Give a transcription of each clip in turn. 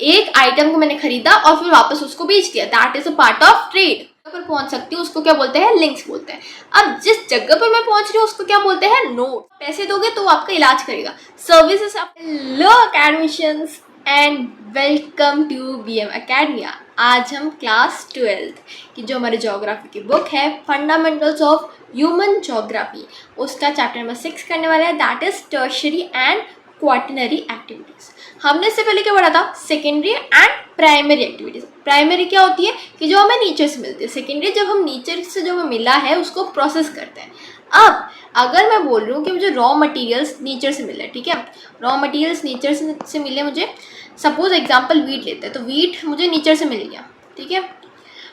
एक आइटम को मैंने खरीदा और फिर वापस उसको बेच दिया, that is a part of trade. पर पहुंच सकती हूँ उसको क्या बोलते हैं, लिंक्स बोलते हैं। अब जिस जगह पर मैं पहुंच रही हूँ उसको क्या बोलते हैं, नोड। पैसे दोगे तो वो आपका इलाज करेगा, services. Hello academicians and welcome to BM Academia. आज हम क्लास 12th की जो हमारी ज्योग्राफी की बुक है फंडामेंटल्स ऑफ ह्यूमन ज्योग्राफी, उसका चैप्टर नंबर 6 करने वाला है, that is tertiary and quaternary activities. हमने इससे पहले क्या पढ़ा था, secondary and primary activities. Primary क्या होती है कि जो हमें नेचर से मिलती है, सेकेंडरी जब हम नेचर से जो हमें मिला है उसको प्रोसेस करते हैं। अब अगर मैं बोल रही हूँ कि मुझे रॉ मटेरियल्स नेचर से मिले, ठीक है, रॉ मटेरियल्स नेचर से मिले मुझे, सपोज एग्जांपल वीट लेते हैं, तो वीट मुझे नेचर से मिल गया, ठीक है,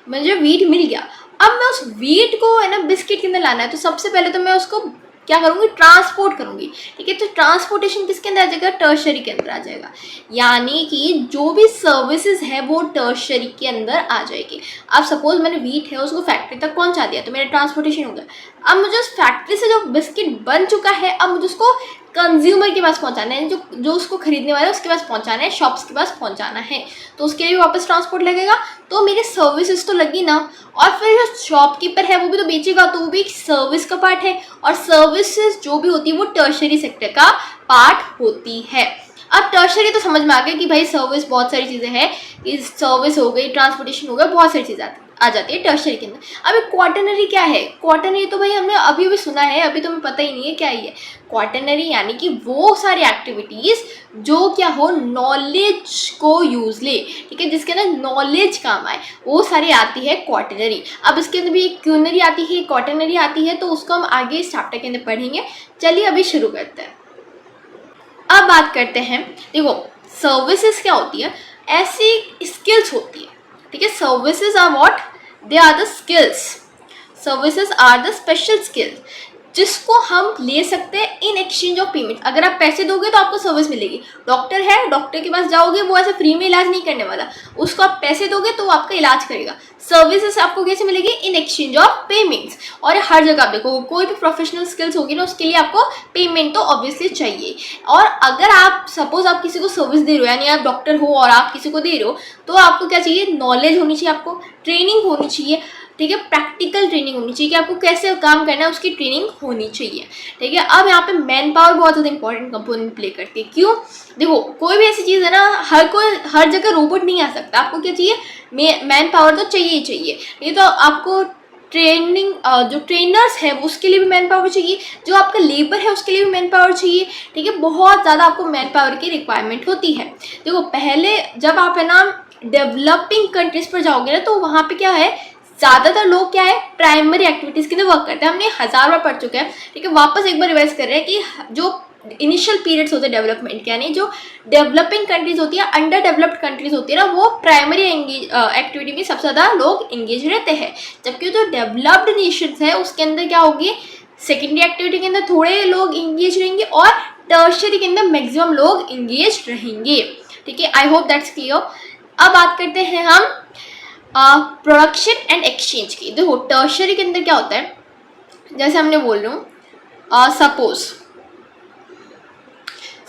मुझे वीट मिल गया। अब मैं उस वीट को है ना बिस्किट के अंदर लाना है, तो सबसे पहले तो मैं उसको क्या करूँगी, ट्रांसपोर्ट करूँगी, ठीक है। तो ट्रांसपोर्टेशन किसके अंदर आ जाएगा, टर्शरी के अंदर आ जाएगा, यानी कि जो भी सर्विसेज है वो टर्शरी के अंदर आ जाएगी। अब सपोज मैंने वीट है उसको फैक्ट्री तक पहुँचा दिया, तो मेरा ट्रांसपोर्टेशन हो गया। अब मुझे उस फैक्ट्री से जो बिस्किट बन चुका है, अब मुझे उसको कंज्यूमर के पास पहुंचाना है, जो उसको खरीदने वाला है उसके पास पहुंचाना है, शॉप्स के पास पहुंचाना है, तो उसके लिए वापस ट्रांसपोर्ट लगेगा। तो मेरी सर्विसेज तो लगी ना, और फिर जो शॉपकीपर है वो भी तो बेचेगा, तो वो भी एक सर्विस का पार्ट है, और सर्विसेज जो भी होती है वो टर्शरी सेक्टर का पार्ट होती है। अब टर्शरी तो समझ में आ गया कि भाई सर्विस बहुत सारी चीज़ें हैं, सर्विस हो गई, ट्रांसपोर्टेशन हो गया, बहुत सारी चीज़ें आ जाती है टर्शरी के अंदर। अभी क्वाटरनरी क्या है, क्वाटरनरी तो भाई हमने अभी अभी सुना है, अभी तो हमें पता ही नहीं है क्या ही है क्वाटरनरी, यानी कि वो सारी एक्टिविटीज़ जो क्या हो, नॉलेज को यूज़ ले, ठीक है, जिसके अंदर नॉलेज काम आए, वो सारी आती है क्वाटरनरी। अब इसके अंदर भी एक क्यूनरी आती है, क्वाटरनरी आती है, तो उसको हम आगे इस चैप्टर के अंदर पढ़ेंगे। चलिए अभी शुरू करते हैं। अब बात करते हैं, देखो सर्विसेज क्या होती है, ऐसी स्किल्स होती है, ठीक है। Services are what, they are the skills, services are the special skills जिसको हम ले सकते हैं इन एक्सचेंज ऑफ पेमेंट। अगर आप पैसे दोगे तो आपको सर्विस मिलेगी। डॉक्टर है, डॉक्टर के पास जाओगे, वो ऐसे फ्री में इलाज नहीं करने वाला, उसको आप पैसे दोगे तो वो आपका इलाज करेगा। सर्विसेज आपको कैसे मिलेगी, इन एक्सचेंज ऑफ पेमेंट्स। और हर जगह आप देखो, कोई भी प्रोफेशनल स्किल्स होगी ना, उसके लिए आपको पेमेंट तो ऑब्वियसली चाहिए। और अगर आप सपोज आप किसी को सर्विस दे रहे हो, यानी आप डॉक्टर हो और आप किसी को दे रहे हो, तो आपको क्या चाहिए, नॉलेज होनी चाहिए, आपको ट्रेनिंग होनी चाहिए, ठीक है, प्रैक्टिकल ट्रेनिंग होनी चाहिए कि आपको कैसे काम करना है, उसकी ट्रेनिंग होनी चाहिए, ठीक है। अब यहाँ पे मैन पावर बहुत ज़्यादा इंपॉर्टेंट कंपोनेंट प्ले करती है। क्यों, देखो कोई भी ऐसी चीज़ है ना, हर जगह रोबोट नहीं आ सकता, आपको क्या चाहिए, मैन पावर तो चाहिए ही चाहिए। ये तो आपको ट्रेनिंग, जो ट्रेनर्स है उसके लिए भी मैन पावर चाहिए, जो आपका लेबर है उसके लिए भी मैन पावर चाहिए, ठीक है। बहुत ज़्यादा आपको मैन पावर की रिक्वायरमेंट होती है। देखो पहले जब आप है ना डेवलपिंग कंट्रीज पर जाओगे ना, तो वहाँ पे क्या है, ज़्यादातर लोग क्या है, प्राइमरी एक्टिविटीज़ के लिए वर्क करते हैं। हमने 1000 बार पढ़ चुके हैं, ठीक है। वापस एक बार रिवाइज कर रहे हैं कि जो इनिशियल पीरियड्स होते हैं डेवलपमेंट के, यानी जो डेवलपिंग कंट्रीज होती है, अंडर डेवलप्ड कंट्रीज होती है ना, वो प्राइमरी एक्टिविटी में सबसे ज़्यादा लोग इंगेज रहते हैं। जबकि जो डेवलप्ड नेशंस है उसके अंदर क्या होगी, सेकेंडरी एक्टिविटी के अंदर थोड़े लोग इंगेज रहेंगे और टर्शरी के अंदर मैक्सिमम लोग इंगेज रहेंगे, ठीक है। I hope that's clear. अब बात करते हैं हम प्रोडक्शन एंड एक्सचेंज की। देखो टर्शरी के अंदर क्या होता है, जैसे हमने बोल रहा हूँ,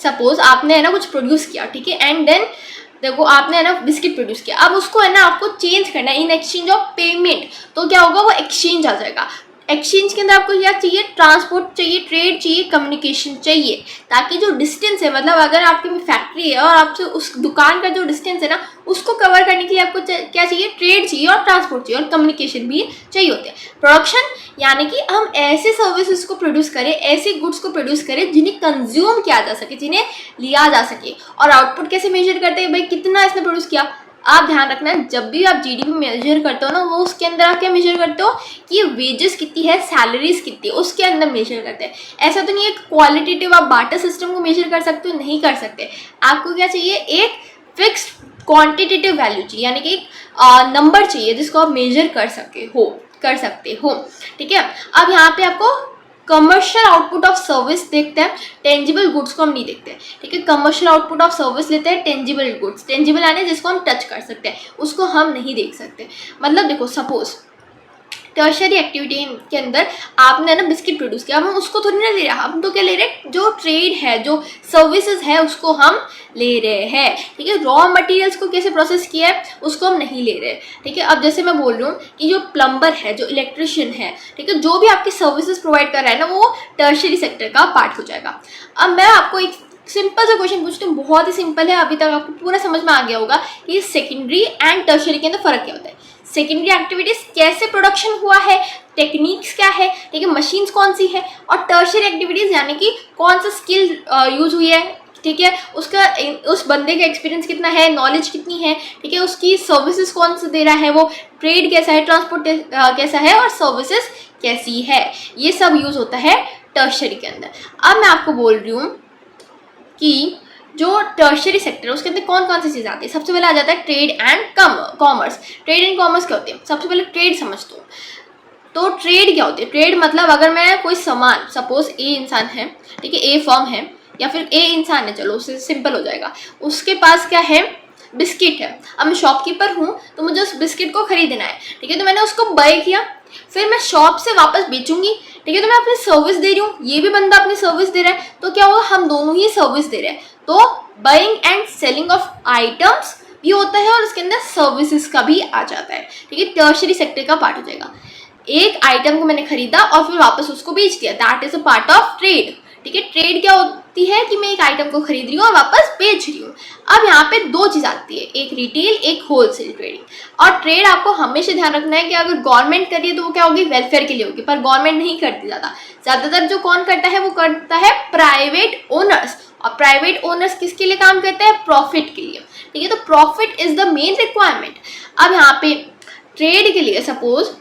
सपोज आपने है ना कुछ प्रोड्यूस किया, ठीक है, एंड देन देखो आपने है ना बिस्किट प्रोड्यूस किया, अब उसको है ना आपको चेंज करना है इन एक्सचेंज ऑफ पेमेंट, तो क्या होगा, वो एक्सचेंज आ जाएगा। एक्सचेंज के अंदर आपको क्या चाहिए, ट्रांसपोर्ट चाहिए, ट्रेड चाहिए, कम्युनिकेशन चाहिए, ताकि जो डिस्टेंस है, मतलब अगर आपकी फैक्ट्री है और आपसे उस दुकान का जो डिस्टेंस है ना, उसको कवर करने के लिए आपको क्या चाहिए, ट्रेड चाहिए और ट्रांसपोर्ट चाहिए और कम्युनिकेशन भी चाहिए होते हैं। प्रोडक्शन यानी कि हम ऐसे सर्विसेज को प्रोड्यूस करें, ऐसे गुड्स को प्रोड्यूस करें जिन्हें कंज्यूम किया जा सके, जिन्हें लिया जा सके। और आउटपुट कैसे मेजर करते हैं, भाई कितना इसने प्रोड्यूस किया। आप ध्यान रखना, जब भी आप जीडीपी मेजर करते हो ना, वो उसके अंदर आप क्या मेजर करते हो कि वेजेस कितनी है, सैलरीज कितनी है, उसके अंदर मेजर करते हैं। ऐसा तो नहीं है क्वालिटेटिव आप बार्टर सिस्टम को मेजर कर सकते हो, नहीं कर सकते। आपको क्या चाहिए, एक फिक्स्ड क्वांटिटेटिव वैल्यू चाहिए, यानी कि एक नंबर चाहिए जिसको आप मेजर कर सकते हो, ठीक है। अब यहाँ पे आपको कमर्शियल आउटपुट ऑफ सर्विस देखते हैं, टेंजिबल गुड्स को हम नहीं देखते, ठीक है। कमर्शियल आउटपुट ऑफ सर्विस लेते हैं, टेंजिबल गुड्स, टेंजिबल यानी जिसको हम टच कर सकते हैं, उसको हम नहीं देख सकते। मतलब देखो सपोज टर्शरी एक्टिविटी के अंदर आपने ना बिस्किट प्रोड्यूस किया, हम उसको थोड़ी ना ले रहे, हम तो क्या ले रहे हैं, जो ट्रेड है, जो सर्विसेज है उसको हम ले रहे हैं। ठीक है, रॉ मटेरियल्स को कैसे प्रोसेस किया है उसको हम नहीं ले रहे। ठीक है, अब जैसे मैं बोल रही हूँ कि जो प्लम्बर है, जो इलेक्ट्रिशियन है, ठीक है, जो भी आपकी सर्विसेज प्रोवाइड कर रहा है ना, वो टर्शरी सेक्टर का पार्ट हो जाएगा। अब मैं आपको एक सिंपल सा क्वेश्चन पूछती हूँ, बहुत ही सिंपल है, अभी तक आपको पूरा समझ में आ गया होगा कि सेकेंडरी एंड टर्शरी के अंदर फर्क क्या होता है। सेकेंडरी एक्टिविटीज कैसे प्रोडक्शन हुआ है, टेक्निक्स क्या है, ठीक है, मशीन्स कौन सी है, और टर्शरी एक्टिविटीज यानी कि कौन सा स्किल यूज हुई है, ठीक है, उसका उस बंदे का एक्सपीरियंस कितना है, नॉलेज कितनी है, ठीक है, उसकी सर्विसेज कौन सा दे रहा है, वो ट्रेड कैसा है, ट्रांसपोर्ट कैसा है, और सर्विसेज कैसी है, ये सब यूज होता है टर्शरी के अंदर। अब मैं आपको बोल रही हूँ कि जो टर्शरी सेक्टर है उसके अंदर कौन कौन सी चीज़ आती है। सबसे पहले आ जाता है trade and commerce. Trade and commerce क्या होती है, सबसे पहले ट्रेड समझ दो। तो ट्रेड क्या होती है, ट्रेड मतलब अगर मैं कोई सामान, सपोज ए इंसान है, ठीक है, ए फर्म है या फिर ए इंसान है, चलो उससे सिंपल हो जाएगा, उसके पास क्या है, बिस्किट है। अब मैं शॉपकीपर हूँ तो मुझे उस बिस्किट को खरीदना है, ठीक है, तो मैंने उसको बाय किया, फिर मैं शॉप से वापस बेचूंगी, ठीक है, तो मैं अपनी सर्विस दे रही हूँ, ये भी बंदा अपनी सर्विस दे रहा है, तो क्या होगा, हम दोनों ही सर्विस दे रहे हैं। तो buying and selling of items भी होता है और उसके अंदर सर्विसेज का भी आ जाता है। ठीक है, टर्शरी सेक्टर का पार्ट हो जाएगा। एक आइटम को मैंने खरीदा और फिर वापस उसको बेच दिया, that is a part of trade. ठीक है, ट्रेड क्या होती है कि मैं एक आइटम को खरीद रही हूँ और वापस बेच रही हूँ। अब यहाँ पे दो चीज़ आती है, एक रिटेल, एक होलसेल ट्रेडिंग। और ट्रेड आपको हमेशा ध्यान रखना है कि अगर गवर्नमेंट करिए तो वो क्या होगी, वेलफेयर के लिए होगी, पर गवर्नमेंट नहीं करती ज़्यादातर जो कौन करता है, वो करता है प्राइवेट ओनर्स। और प्राइवेट ओनर्स किसके लिए काम करते हैं, प्रॉफिट के लिए। ठीक है, तो profit is the main requirement. अब यहाँ पे ट्रेड के लिए सपोज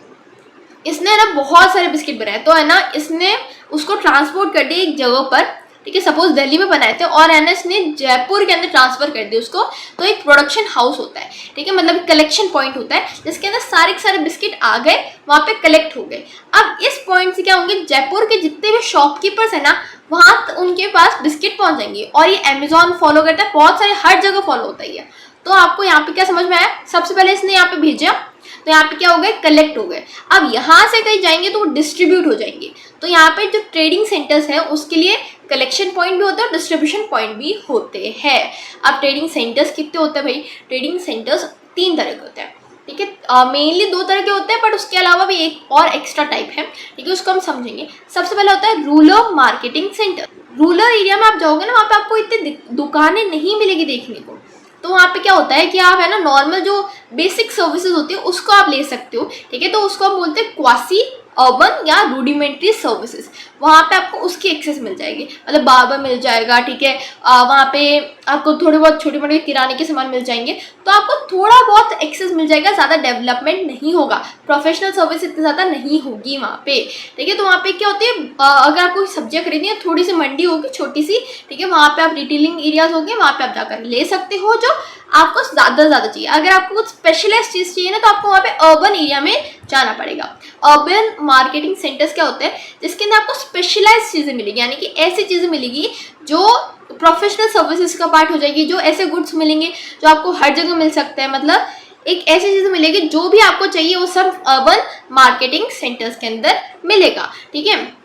इसने ना बहुत सारे बिस्किट बनाए, तो है ना इसने उसको ट्रांसपोर्ट कर दिया एक जगह पर, ठीक है, सपोज दिल्ली में बनाए थे और है ना इसने जयपुर के अंदर ट्रांसफर कर दिया उसको, तो एक प्रोडक्शन हाउस होता है, ठीक है, मतलब कलेक्शन पॉइंट होता है जिसके अंदर सारे के सारे बिस्किट आ गए, वहाँ पे कलेक्ट हो गए। अब इस पॉइंट से क्या होंगे, जयपुर के जितने भी शॉपकीपर्स है ना वहाँ उनके पास बिस्किट पहुँच जाएंगे। और ये अमेजोन फॉलो करता है, बहुत सारे हर जगह फॉलो होता है ये। तो आपको यहाँ पे क्या समझ में आया, सबसे पहले इसने यहाँ पे भेजा तो यहाँ पे क्या हो गए, कलेक्ट हो गए। अब यहाँ से कहीं जाएंगे तो वो डिस्ट्रीब्यूट हो जाएंगे। तो यहाँ पे जो ट्रेडिंग सेंटर्स है उसके लिए कलेक्शन पॉइंट भी होता है और डिस्ट्रीब्यूशन पॉइंट भी होते हैं। अब ट्रेडिंग सेंटर्स कितने होते हैं भाई, ट्रेडिंग सेंटर्स 3 तरह के होते हैं। ठीक है, मेनली 2 तरह के होते हैं, बट उसके अलावा भी एक और एक्स्ट्रा टाइप है, ठीक है, उसको हम समझेंगे। सबसे पहले होता है rural marketing centre. Rural area में आप जाओगे ना, वहाँ पे आपको इतनी दुकानें नहीं मिलेगी देखने को। तो वहाँ पे क्या होता है कि आप है ना नॉर्मल जो बेसिक सर्विसेज होती है उसको आप ले सकते हो। ठीक है, तो उसको हम बोलते हैं क्वासी अर्बन या रूडिमेंट्री सर्विसेज। वहाँ पे आपको उसकी एक्सेस मिल जाएगी, मतलब बार्बर मिल जाएगा, ठीक है, वहाँ पे आपको थोड़े बहुत छोटे मोटे किराने के सामान मिल जाएंगे, तो आपको थोड़ा बहुत एक्सेस मिल जाएगा, ज़्यादा डेवलपमेंट नहीं होगा, प्रोफेशनल सर्विस इतनी ज़्यादा नहीं होगी वहाँ पे। ठीक है, तो वहाँ पे क्या होती है, अगर आपको सब्जियाँ खरीदनी है, थोड़ी सी मंडी होगी छोटी सी, ठीक है, वहाँ पे आप रिटेलिंग एरियाज होंगे, वहाँ पे आप जाकर ले सकते हो जो आपको ज़्यादा चाहिए। अगर आपको कुछ स्पेशलाइज चीज़ चाहिए ना तो आपको वहाँ पे अर्बन एरिया में जाना पड़ेगा। अर्बन मार्केटिंग सेंटर्स क्या होते हैं, जिसके अंदर आपको स्पेशलाइज चीज़ें मिलेगी, यानी कि ऐसी चीज़ें मिलेगी जो प्रोफेशनल सर्विसेज का पार्ट हो जाएगी, जो ऐसे गुड्स मिलेंगे जो आपको हर जगह मिल सकते हैं, मतलब एक ऐसी चीज़ मिलेगी जो भी आपको चाहिए वो सब अर्बन मार्केटिंग सेंटर्स के अंदर मिलेगा। ठीक है,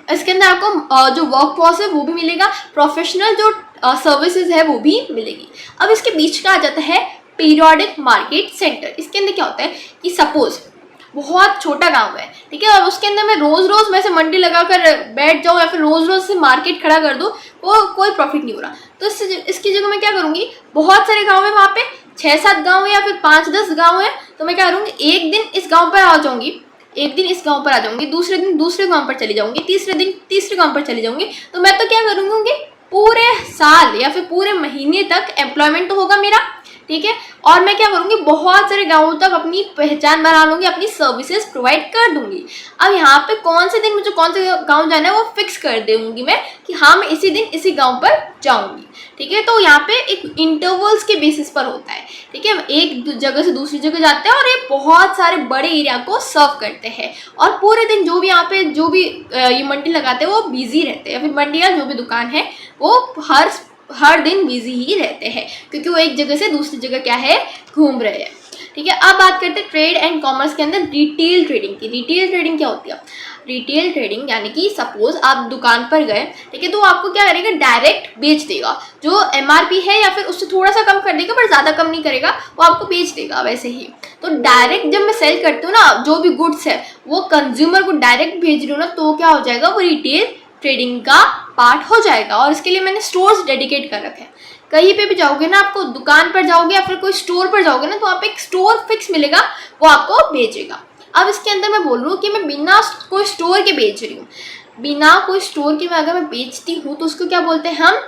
इसके अंदर आपको जो वर्क फोर्स है वो भी मिलेगा, प्रोफेशनल जो सर्विसेज है वो भी मिलेगी। अब इसके बीच का आ जाता है पीरियोडिक मार्केट सेंटर। इसके अंदर क्या होता है कि सपोज बहुत छोटा गांव है, ठीक है, और उसके अंदर मैं रोज़ मैं से मंडी लगाकर बैठ जाऊँ या फिर रोज़ से मार्केट खड़ा कर दूँ, वो कोई प्रॉफिट नहीं हो रहा। तो इसकी जगह मैं क्या करूँगी, बहुत सारे गाँव है, वहाँ पे 6-7 गाँव है या फिर 5-10 गाँव है, तो मैं क्या करूँगी, एक दिन इस गाँव पर आ जाऊँगी, एक दिन इस गांव पर आ जाऊंगी, दूसरे दिन दूसरे गांव पर चली जाऊंगी, तीसरे दिन तीसरे गांव पर चली जाऊंगी। तो मैं तो क्या करूंगी, पूरे साल या फिर पूरे महीने तक एम्प्लॉयमेंट तो होगा मेरा। ठीक है, और मैं क्या करूंगी, बहुत सारे गांवों तक अपनी पहचान बना लूंगी, अपनी सर्विसेज प्रोवाइड कर दूंगी। अब यहाँ पे कौन से दिन मुझे कौन से गांव जाना है वो फिक्स कर दूंगी मैं कि हाँ मैं इसी दिन इसी गांव पर जाऊंगी। ठीक है, तो यहाँ पे एक इंटरवल्स के बेसिस पर होता है। ठीक है, एक जगह से दूसरी जगह जाते हैं और ये बहुत सारे बड़े एरिया को सर्व करते हैं, और पूरे दिन जो भी यहाँ पे जो भी ये मंडी लगाते हैं वो बिजी रहते हैं, या फिर मंडी या जो भी दुकान है वो हर दिन बिजी ही रहते हैं, क्योंकि वो एक जगह से दूसरी जगह क्या है, घूम रहे हैं। ठीक है, अब बात करते हैं ट्रेड एंड कॉमर्स के अंदर रिटेल ट्रेडिंग की। रिटेल ट्रेडिंग क्या होती है? रिटेल ट्रेडिंग यानी कि सपोज आप दुकान पर गए, ठीक है, तो आपको क्या करेगा, डायरेक्ट बेच देगा, जो एमआरपी है या फिर उससे थोड़ा सा कम कर देगा पर ज़्यादा कम नहीं करेगा, वो आपको बेच देगा वैसे ही। तो डायरेक्ट जब मैं सेल करती हूँ ना, जो भी गुड्स है वो कंज्यूमर को डायरेक्ट भेज रही हूँ ना, तो क्या हो जाएगा, वो रिटेल ट्रेडिंग का पार्ट हो जाएगा। और इसके लिए मैंने स्टोर्स डेडिकेट कर रखे हैं। कहीं पे भी जाओगे ना, आपको दुकान पर जाओगे या फिर कोई स्टोर पर जाओगे ना, तो आप एक स्टोर फिक्स मिलेगा, वो आपको भेजेगा। अब इसके अंदर मैं बोल रही हूँ कि मैं बिना कोई स्टोर के बेच रही हूँ, बिना कोई स्टोर के मैं अगर मैं बेचती हूँ तो उसको क्या बोलते हैं हम,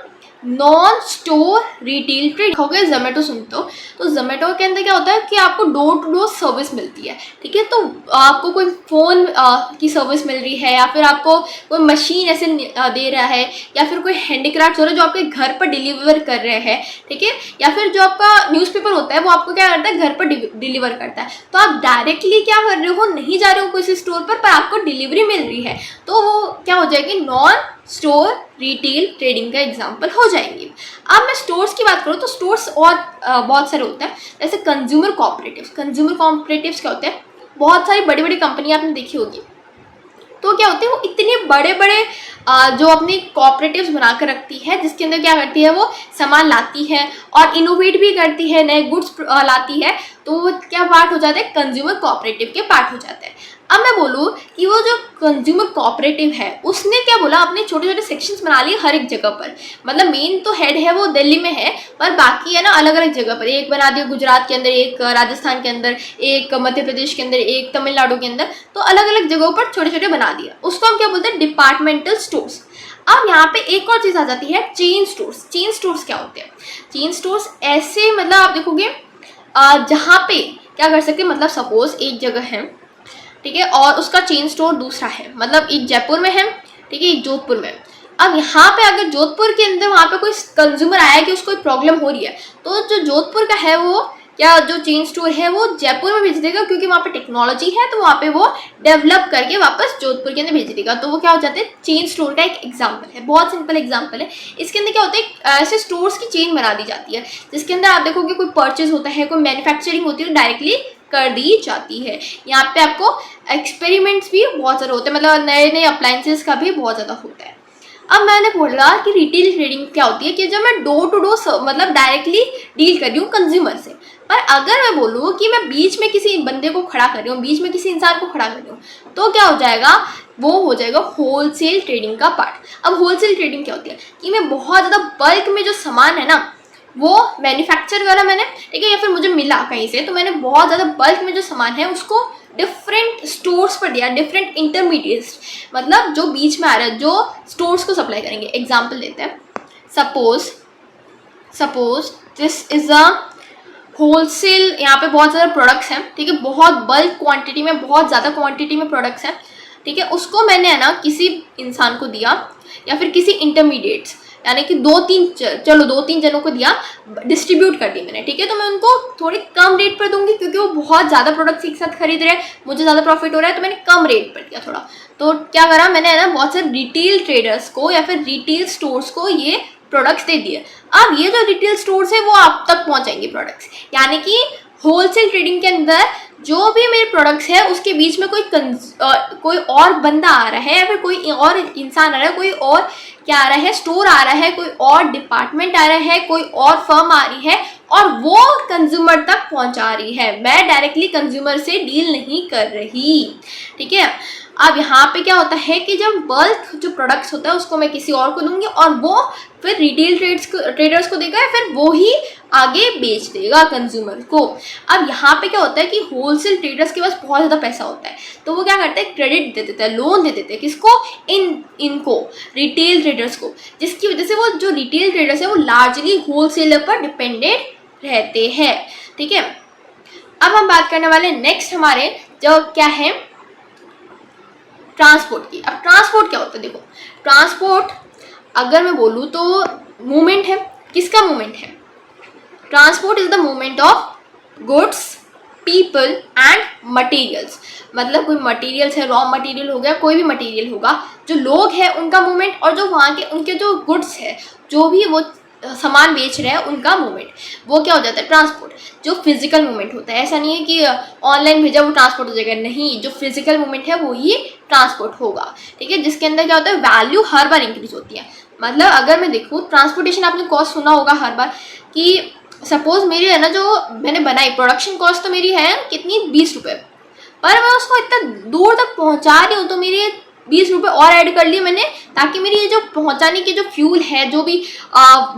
नॉन स्टोर रिटेल ट्रेड। हो गया जोमेटो सुनते हो, तो जोमेटो के अंदर क्या होता है कि आपको डोर टू डोर सर्विस मिलती है, ठीक है, तो आपको कोई फ़ोन की सर्विस मिल रही है, या फिर आपको कोई मशीन ऐसे दे रहा है, या फिर कोई हैंडीक्राफ्ट हो रहा है जो आपके घर पर डिलीवर कर रहे हैं, ठीक है, या फिर जो आपका न्यूज़पेपर होता है वो आपको क्या करता है, घर पर डिलीवर करता है। तो आप डायरेक्टली क्या कर रहे हो, नहीं जा रहे हो किसी स्टोर पर आपको डिलीवरी मिल रही है, तो वो क्या हो जाएगी, नॉन स्टोर रिटेल ट्रेडिंग का एग्जाम्पल हो जाएंगे। अब मैं स्टोर्स की बात करूँ तो स्टोर्स और बहुत सारे होते हैं, जैसे कंज्यूमर कोऑपरेटिव्स। कंज्यूमर कोऑपरेटिव्स क्या होते हैं, बहुत सारी बड़ी बड़ी कंपनियां आपने देखी होगी, तो क्या होते हैं वो इतने बड़े बड़े जो अपनी कोऑपरेटिव्स बना कर रखती है, जिसके अंदर क्या करती है, वो सामान लाती है और इनोवेट भी करती है, नए गुड्स लाती है, तो वो क्या पार्ट हो जाते हैं, कंज्यूमर कोऑपरेटिव के पार्ट हो जाते हैं। अब मैं बोलूँ कि वो जो कंज्यूमर कोऑपरेटिव है उसने क्या बोला, अपने छोटे छोटे सेक्शंस बना लिए हर एक जगह पर, मतलब मेन तो हेड है वो दिल्ली में है, पर बाकी है ना अलग अलग जगह पर, एक बना दिया गुजरात के अंदर, एक राजस्थान के अंदर, एक मध्य प्रदेश के अंदर, एक तमिलनाडु के अंदर, तो अलग अलग जगहों पर छोटे छोटे बना दिया। उसको हम क्या बोलते हैं, डिपार्टमेंटल स्टोर्स। अब यहाँ पे एक और चीज़ आ जाती है, चेन स्टोर्स। चेन स्टोर्स क्या होते हैं, चेन स्टोर्स ऐसे मतलब आप देखोगे जहाँ पे क्या कर सकते हैं, मतलब सपोज एक जगह है, ठीक है, और उसका चेन स्टोर दूसरा है, मतलब एक जयपुर में है, ठीक है, एक जोधपुर में। अब यहाँ पे अगर जोधपुर के अंदर वहाँ पे कोई कंज्यूमर आया कि उसको कोई प्रॉब्लम हो रही है, तो जो जोधपुर का है वो क्या, जो चेन स्टोर है वो जयपुर में भेज देगा, क्योंकि वहाँ पे टेक्नोलॉजी है, तो वहाँ पे वो डेवलप करके वापस जोधपुर के अंदर भेज देगा। तो वो क्या हो जाता है, चेन स्टोर का एक एग्जाम्पल है, बहुत सिंपल एग्जाम्पल है। इसके अंदर क्या होता है, ऐसे स्टोर्स की चेन बना दी जाती है, जिसके अंदर आप देखोगे कोई परचेज होता है, कोई मैन्युफैक्चरिंग होती है, डायरेक्टली कर दी जाती है। यहाँ पे आपको एक्सपेरिमेंट्स भी बहुत ज़्यादा होते हैं, मतलब नए नए अप्लाइंसेस का भी बहुत ज़्यादा होता है। अब मैंने बोला कि रिटेल ट्रेडिंग क्या होती है, कि जब मैं डोर टू डोर मतलब डायरेक्टली डील कर रही हूँ कंज्यूमर से, पर अगर मैं बोलूँ कि मैं बीच में किसी बंदे को खड़ा कर रही हूँ, बीच में किसी इंसान को खड़ा कर रही हूँ, तो क्या हो जाएगा, वो हो जाएगा होलसेल ट्रेडिंग का पार्ट। अब होलसेल ट्रेडिंग क्या होती है, कि मैं बहुत ज़्यादा बल्क में जो सामान है ना वो मैन्युफैक्चर करा मैंने, ठीक है, या फिर मुझे मिला कहीं से, तो मैंने बहुत ज़्यादा बल्क में जो सामान है उसको डिफरेंट स्टोर्स पर दिया, डिफरेंट इंटरमीडिएट्स, मतलब जो बीच में आ रहा है, जो स्टोर्स को सप्लाई करेंगे। एग्जांपल लेते हैं, suppose this is a wholesale, यहाँ पे बहुत ज़्यादा प्रोडक्ट्स हैं, ठीक है, बहुत बल्क क्वांटिटी में, बहुत ज़्यादा क्वांटिटी में प्रोडक्ट्स हैं, ठीक है, उसको मैंने है ना किसी इंसान को दिया, या फिर किसी इंटरमीडिएट्स, यानी कि दो तीन जनों को दिया, डिस्ट्रीब्यूट कर दी मैंने, ठीक है, तो मैं उनको थोड़ी कम रेट पर दूंगी, क्योंकि वो बहुत ज़्यादा प्रोडक्ट्स एक साथ खरीद रहे हैं, मुझे ज़्यादा प्रॉफिट हो रहा है, तो मैंने कम रेट पर दिया थोड़ा। तो क्या करा मैंने, है ना, बहुत सारे रिटेल ट्रेडर्स को या फिर रिटेल स्टोर्स को ये प्रोडक्ट्स दे दिए। अब ये जो रिटेल स्टोर्स है वो आप तक पहुंचाएंगे प्रोडक्ट्स, यानी कि होलसेल ट्रेडिंग के अंदर जो भी मेरे प्रोडक्ट्स है उसके बीच में कोई और बंदा आ रहा है, या फिर कोई और इंसान आ रहा है, कोई और क्या आ रहा है, स्टोर आ रहा है, कोई और डिपार्टमेंट आ रहा है, कोई और फर्म आ रही है, और वो कंज्यूमर तक पहुंचा रही है, मैं डायरेक्टली कंज्यूमर से डील नहीं कर रही, ठीक है। अब यहाँ पे क्या होता है कि जब बल्क जो प्रोडक्ट्स होता है उसको मैं किसी और को दूंगी, और वो फिर रिटेल ट्रेडर्स को देगा, या फिर वो ही आगे बेच देगा कंज्यूमर को। अब यहाँ पे क्या होता है कि होलसेल ट्रेडर्स के पास बहुत ज़्यादा पैसा होता है, तो वो क्या करते हैं, क्रेडिट दे देते हैं, लोन दे देते हैं, किसको, इनको रिटेल ट्रेडर्स को, जिसकी वजह से वो जो रिटेल ट्रेडर्स है वो लार्जली होलसेलर पर डिपेंडेंट रहते हैं, ठीक है। अब हम बात करने वाले नेक्स्ट हमारे जो क्या है, ट्रांसपोर्ट की। अब ट्रांसपोर्ट क्या होता है, देखो ट्रांसपोर्ट अगर मैं बोलूँ तो मूवमेंट है, किसका मूवमेंट है, transport is the movement of goods, people and materials, मतलब कोई मटेरियल्स है, रॉ मटेरियल हो गया, कोई भी मटेरियल होगा, जो लोग हैं उनका मूवमेंट, और जो वहाँ के उनके जो गुड्स है, जो भी वो सामान बेच रहे हैं उनका मूवमेंट, वो क्या हो जाता है ट्रांसपोर्ट, जो फिजिकल मूवमेंट होता है। ऐसा नहीं है कि ऑनलाइन भेजा वो ट्रांसपोर्ट हो जाएगा, नहीं, जो फिजिकल मूवमेंट है वो ही ट्रांसपोर्ट होगा, ठीक है, जिसके अंदर क्या होता है वैल्यू हर बार इंक्रीज होती है। मतलब अगर मैं देखूँ ट्रांसपोर्टेशन, आपने कॉस्ट सुना होगा हर बार कि सपोज मेरी है ना, जो मैंने बनाई प्रोडक्शन कॉस्ट तो मेरी है कितनी 20 रुपये, पर मैं उसको इतना दूर तक पहुंचा रही हूँ तो मेरी 20 रुपये और ऐड कर लिए मैंने, ताकि मेरी ये जो पहुंचाने की जो फ्यूल है, जो भी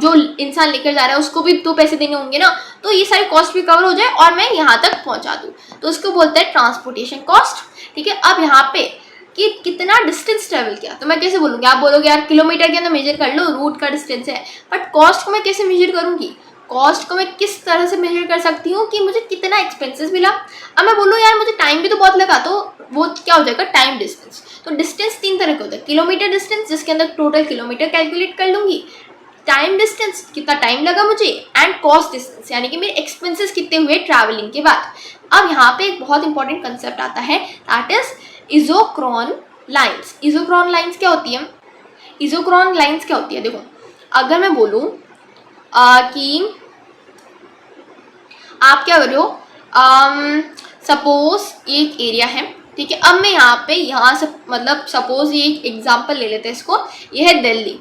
जो इंसान लेकर जा रहा है उसको भी तो पैसे देने होंगे ना, तो ये सारी कॉस्ट भी कवर हो जाए और मैं यहाँ तक पहुंचा दूँ, तो उसको बोलते हैं ट्रांसपोर्टेशन कॉस्ट, ठीक है। अब यहाँ पे कि कितना डिस्टेंस ट्रेवल किया, तो मैं कैसे बोलूँगी, आप बोलोगे यार किलोमीटर के अंदर मेजर कर लो, रूट का डिस्टेंस है, बट कॉस्ट को मैं कैसे मेजर करूँगी, कॉस्ट को मैं किस तरह से मेजर कर सकती हूँ कि मुझे कितना एक्सपेंसेस मिला। अब मैं बोलूँ यार मुझे टाइम भी तो बहुत लगा, तो वो क्या हो जाएगा टाइम डिस्टेंस। तो डिस्टेंस 3 तरह के होते हैं, किलोमीटर डिस्टेंस जिसके अंदर टोटल किलोमीटर कैलकुलेट कर लूँगी, टाइम डिस्टेंस कितना टाइम लगा मुझे, एंड कॉस्ट डिस्टेंस यानी कि मेरे एक्सपेंसेस कितने हुए ट्रैवलिंग के बाद। अब यहाँ पे एक बहुत इंपॉर्टेंट कंसेप्ट आता है, दैट इज इजोक्रोन लाइन्स। इजोक्रोन लाइन्स क्या होती है, इजोक्रोन लाइन्स क्या होती है, देखो अगर मैं बोलूँ कि आप क्या कर रहे हो, सपोज एक एरिया है, ठीक है, अब मैं यहाँ से मतलब सपोज ये एक एग्जांपल ले लेते हैं इसको, ये है दिल्ली,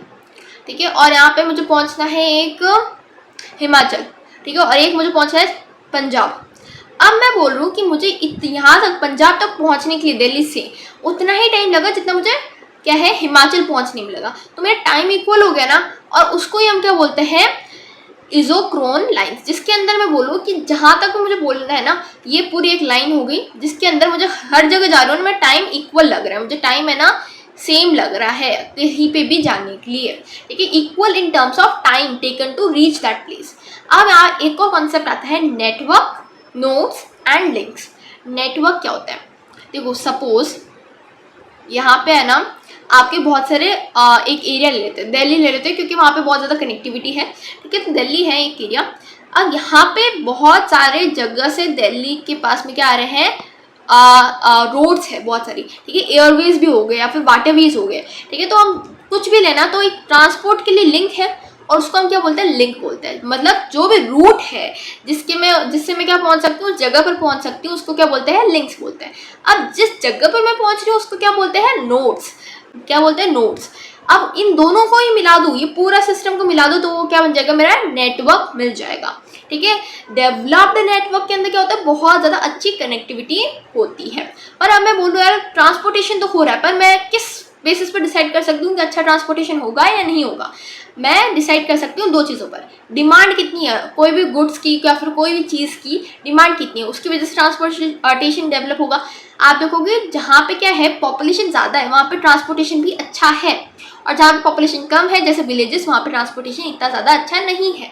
ठीक है, और यहाँ पे मुझे पहुँचना है एक हिमाचल, ठीक है, और एक मुझे पहुँचना है पंजाब। अब मैं बोल रही हूँ कि मुझे यहाँ तक पंजाब तक पहुँचने के लिए दिल्ली से उतना ही टाइम लगा जितना मुझे क्या है हिमाचल पहुँचने में लगा, तो मेरा टाइम इक्वल हो गया ना, और उसको ही हम क्या बोलते हैं इजोक्रोन लाइन्स, जिसके अंदर मैं बोलूँ कि जहाँ तक मुझे बोलना है ना, ये पूरी एक लाइन हो गई जिसके अंदर मुझे हर जगह जा रहा हूँ मैं, टाइम इक्वल लग रहा है, मुझे टाइम है ना सेम लग रहा है कहीं पे भी जाने के लिए, ठीक है, equal in terms of time taken to reach that place. अब यहाँ एक और कॉन्सेप्ट आता है network, nodes and links. Network क्या होता है, देखो सपोज यहाँ पे है ना आपके बहुत सारे एक एरिया ले लेते हैं, दिल्ली ले लेते हैं क्योंकि वहाँ पे बहुत ज़्यादा कनेक्टिविटी है, ठीक है, तो दिल्ली है एक एरिया। अब यहाँ पे बहुत सारे जगह से दिल्ली के पास में क्या आ रहे हैं, रोड्स है बहुत सारी, ठीक है, एयरवेज भी हो गए या फिर वाटरवेज हो गए, ठीक है, तो हम कुछ भी लेना तो एक ट्रांसपोर्ट के लिए लिंक है, और उसको हम क्या बोलते हैं लिंक बोलते हैं। मतलब जो भी रूट है जिससे मैं क्या पहुंच सकती हूँ, जगह पर पहुंच सकती हूँ, उसको क्या बोलते हैं लिंक्स बोलते हैं। अब जिस जगह पर मैं पहुंच रही हूँ उसको क्या बोलते हैं नोड्स, क्या बोलते हैं नोड्स। अब इन दोनों को ही मिला दूँ, ये पूरा सिस्टम को मिला दूँ तो वो क्या बन जाएगा, मेरा नेटवर्क मिल जाएगा, ठीक है। डेवलप्ड नेटवर्क के अंदर क्या होता है, बहुत ज़्यादा अच्छी कनेक्टिविटी होती है। पर अब मैं बोलूँ यार ट्रांसपोर्टेशन तो हो रहा है, पर मैं किस बेसिस पर डिसाइड कर सकती हूँ कि अच्छा ट्रांसपोर्टेशन होगा या नहीं होगा। मैं डिसाइड कर सकती हूँ 2 चीज़ों पर, डिमांड कितनी है, कोई भी गुड्स की या फिर कोई भी चीज़ की डिमांड कितनी है, उसकी वजह से ट्रांसपोर्टेशन डेवलप होगा। आप देखोगे जहाँ पे क्या है पॉपुलेशन ज़्यादा है वहाँ पे ट्रांसपोर्टेशन भी अच्छा है, और जहाँ पे पॉपुलेशन कम है जैसे विलेजेस वहाँ पे ट्रांसपोर्टेशन इतना ज़्यादा अच्छा नहीं है,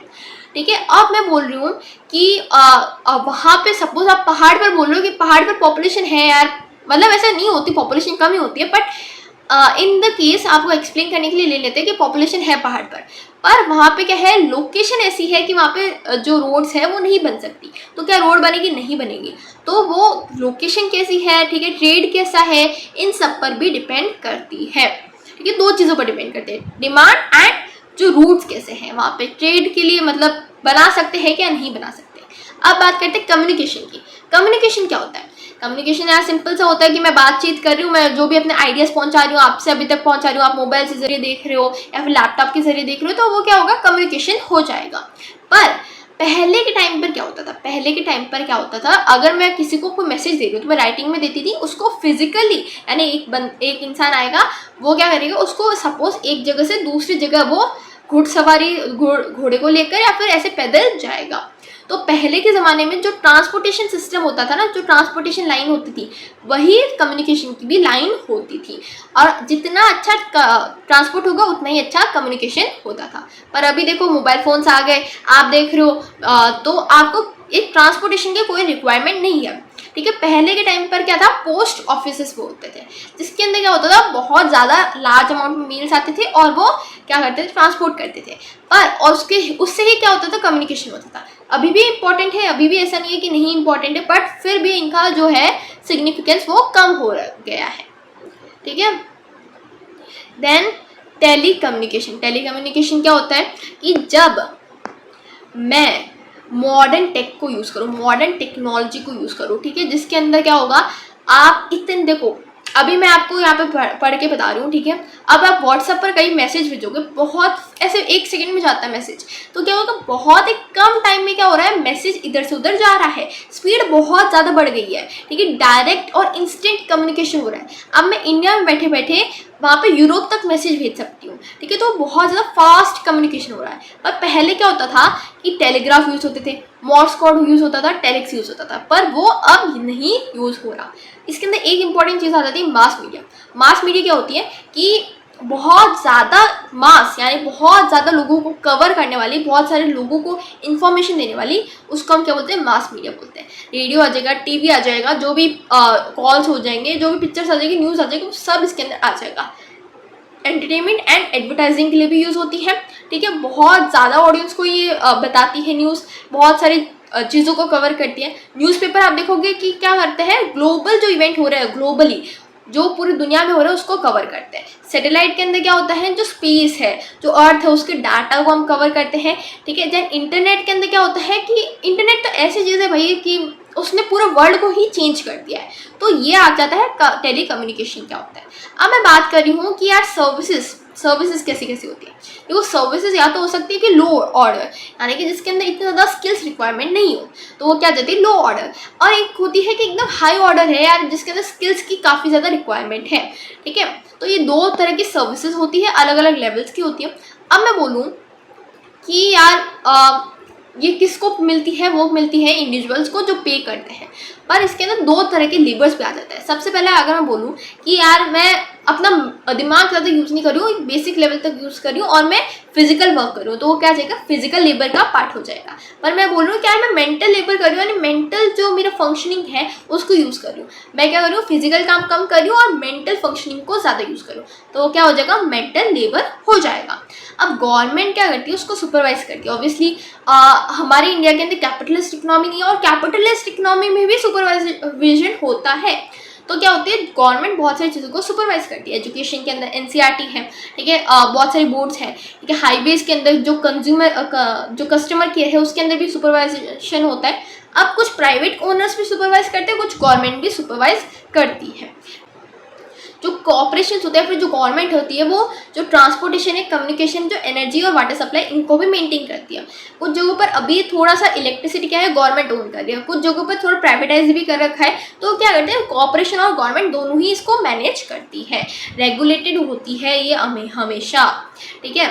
ठीक है। अब मैं बोल रही हूँ कि वहाँ पे सपोज आप पहाड़ पर बोल रहे हो कि पहाड़ पर पॉपुलेशन है यार, मतलब ऐसा नहीं होती, पॉपुलेशन कम ही होती है, बट इन द केस आपको एक्सप्लेन करने के लिए ले लेते हैं कि पॉपुलेशन है पहाड़ पर वहाँ पे क्या है लोकेशन ऐसी है कि वहाँ पे जो रोड्स है वो नहीं बन सकती, तो क्या रोड बनेगी, नहीं बनेगी, तो वो लोकेशन कैसी है, ठीक है, ट्रेड कैसा है, इन सब पर भी डिपेंड करती है, ठीक है, 2 चीज़ों पर डिपेंड करते हैं, डिमांड एंड जो रूट्स कैसे हैं वहाँ पे ट्रेड के लिए, मतलब बना सकते हैं क्या नहीं बना सकते। अब बात करते हैं कम्युनिकेशन की। कम्युनिकेशन क्या होता है, कम्युनिकेशन यार सिंपल सा होता है कि मैं बातचीत कर रही हूँ, मैं जो भी अपने आइडियाज़ पहुँचा रही हूँ आपसे अभी तक पहुँचा रही हूँ, आप मोबाइल के जरिए देख रहे हो या फिर लैपटॉप के जरिए देख रहे हो, तो वो क्या होगा कम्युनिकेशन हो जाएगा। पर पहले के टाइम पर क्या होता था, पहले के टाइम पर क्या होता था, अगर मैं किसी को कोई मैसेज दे रही हूँ तो मैं राइटिंग में देती थी, उसको फिजिकली यानी एक इंसान आएगा, वो क्या करेगा, उसको सपोज एक जगह से दूसरी जगह वो घुड़सवारी घोड़े को लेकर या फिर ऐसे पैदल जाएगा। तो पहले के ज़माने में जो ट्रांसपोर्टेशन सिस्टम होता था ना, जो ट्रांसपोर्टेशन लाइन होती थी वही कम्युनिकेशन की भी लाइन होती थी, और जितना अच्छा ट्रांसपोर्ट होगा उतना ही अच्छा कम्युनिकेशन होता था। पर अभी देखो मोबाइल फ़ोन्स आ गए, आप देख रहे हो, तो आपको एक ट्रांसपोर्टेशन की कोई रिक्वायरमेंट नहीं है, ठीक है। पहले के टाइम पर क्या था, पोस्ट ऑफिसेस वो होते थे जिसके अंदर क्या होता था, बहुत ज़्यादा लार्ज अमाउंट में मेल्स आते थे और वो क्या करते थे, ट्रांसपोर्ट करते थे, और उससे ही क्या होता था, कम्युनिकेशन होता था। अभी भी इम्पॉर्टेंट है, अभी भी ऐसा नहीं है कि नहीं इम्पॉर्टेंट है, बट फिर भी इनका जो है सिग्निफिकेंस वो कम हो गया है, ठीक है। देन टेली कम्युनिकेशन क्या होता है कि जब मैं मॉडर्न टेक को यूज़ करूँ, मॉडर्न टेक्नोलॉजी को यूज़ करूँ, ठीक है, जिसके अंदर क्या होगा, आप इतने देखो, अभी मैं आपको यहाँ पे पढ़ के बता रही हूँ, ठीक है। अब आप व्हाट्सएप पर कहीं मैसेज भेजोगे, बहुत ऐसे 1 सेकंड में जाता है मैसेज, तो क्या होगा, बहुत ही कम टाइम में क्या हो रहा है, मैसेज इधर से उधर जा रहा है, स्पीड बहुत ज़्यादा बढ़ गई है, ठीक है, डायरेक्ट और इंस्टेंट कम्युनिकेशन हो रहा है। अब मैं इंडिया में बैठे बैठे वहाँ पे यूरोप तक मैसेज भेज सकती हूँ, ठीक है, तो बहुत ज़्यादा फास्ट कम्युनिकेशन हो रहा है। पर पहले क्या होता था कि टेलीग्राफ यूज़ होते थे, मॉर्स कोड यूज़ होता था, टेलेक्स यूज़ होता था, पर वो अब नहीं यूज़ हो रहा। इसके अंदर एक इंपॉर्टेंट चीज़ आ जाती है, मास मीडिया। मास मीडिया क्या होती है कि बहुत ज़्यादा मास, यानी बहुत ज़्यादा लोगों को कवर करने वाली, बहुत सारे लोगों को इन्फॉर्मेशन देने वाली, उसको हम क्या बोलते हैं, मास मीडिया बोलते हैं। रेडियो आ जाएगा, टीवी आ जाएगा, जो भी कॉल्स हो जाएंगे, जो भी पिक्चर्स आ जाएगी, न्यूज़ आ जाएगी, वो सब इसके अंदर आ जाएगा। एंटरटेनमेंट एंड एडवर्टाइजिंग के लिए भी यूज़ होती है, ठीक है, बहुत ज़्यादा ऑडियंस को ये बताती है न्यूज़, बहुत सारी चीज़ों को कवर करती है। न्यूज़पेपर आप देखोगे कि क्या करते हैं, ग्लोबल जो इवेंट हो रहा है, ग्लोबली जो पूरी दुनिया में हो रहा है उसको कवर करते हैं। सैटेलाइट के अंदर क्या होता है, जो स्पेस है, जो अर्थ है, उसके डाटा को हम कवर करते हैं, ठीक है। देन इंटरनेट के अंदर क्या होता है कि इंटरनेट तो ऐसी चीज़ है भाई कि उसने पूरे वर्ल्ड को ही चेंज कर दिया है। तो ये आ जाता है टेली कम्युनिकेशन क्या होता है। अब मैं बात कर रही हूँ कि यार सर्विसेज कैसी कैसी होती है। देखो, सर्विसेज या तो हो सकती है कि लो ऑर्डर, यानी कि जिसके अंदर इतनी ज़्यादा स्किल्स रिक्वायरमेंट नहीं हो, तो वो क्या जाती है, लो ऑर्डर। और एक होती है कि एकदम हाई ऑर्डर है यार, जिसके अंदर स्किल्स की काफ़ी ज़्यादा रिक्वायरमेंट है, ठीक है। तो ये 2 तरह की सर्विसेज होती है, अलग अलग लेवल्स की होती है। अब मैं बोलूँ कि यार ये किसको मिलती है, वो मिलती है इंडिविजुअल्स को जो पे करते हैं। पर इसके अंदर 2 तरह के लेबर्स पे आ जाता है। सबसे पहले अगर मैं बोलूँ कि यार मैं अपना दिमाग ज़्यादा यूज़ नहीं कर रही हूँ, एक बेसिक लेवल तक यूज़ कर रही हूँ और मैं फिजिकल वर्क कर रही हूँ, तो वो क्या जाएगा, फिजिकल लेबर का पार्ट हो जाएगा। पर मैं बोल रही हूँ कि यार मैं मेंटल लेबर कर रही हूँ, यानी मेंटल जो मेरा फंक्शनिंग है उसको यूज़ कर रही हूँ। मैं क्या कर रही हूँ, फिजिकल काम कम कर रही हूँ और मेंटल फंक्शनिंग को ज़्यादा यूज़ कर रही हूँ, तो वो क्या हो जाएगा, मेंटल लेबर हो जाएगा। अब गवर्नमेंट क्या करती है, उसको सुपरवाइज करती है। ऑब्वियसली हमारे इंडिया के अंदर कैपिटलिस्ट इकोनॉमी नहीं है, और कैपिटलिस्ट इकोनॉमी में भी सुपरवाइजेशन होता है। तो क्या होती है, गवर्नमेंट बहुत सारी चीज़ों को सुपरवाइज करती है। एजुकेशन के अंदर एनसीईआरटी है, ठीक है, बहुत सारी बोर्ड्स हैं, ठीक है। हाईवेज के अंदर जो जो कस्टमर केयर है उसके अंदर भी सुपरवाइजेशन होता है। अब कुछ प्राइवेट ओनर्स भी सुपरवाइज करते हैं, कुछ गवर्नमेंट भी सुपरवाइज करती है। जो कॉर्पोरेशन होते हैं, फिर जो गवर्नमेंट होती है, वो जो ट्रांसपोर्टेशन है, कम्युनिकेशन, जो एनर्जी और वाटर सप्लाई, इनको भी मेंटेन करती है। कुछ जगहों पर अभी थोड़ा सा इलेक्ट्रिसिटी क्या है, गवर्नमेंट ओन कर रही है, कुछ जगहों पर थोड़ा प्राइवेटाइज भी कर रखा है। तो क्या करते हैं, कॉर्पोरेशन और गवर्नमेंट दोनों ही इसको मैनेज करती है, रेगुलेटेड होती है ये हमेशा, ठीक है।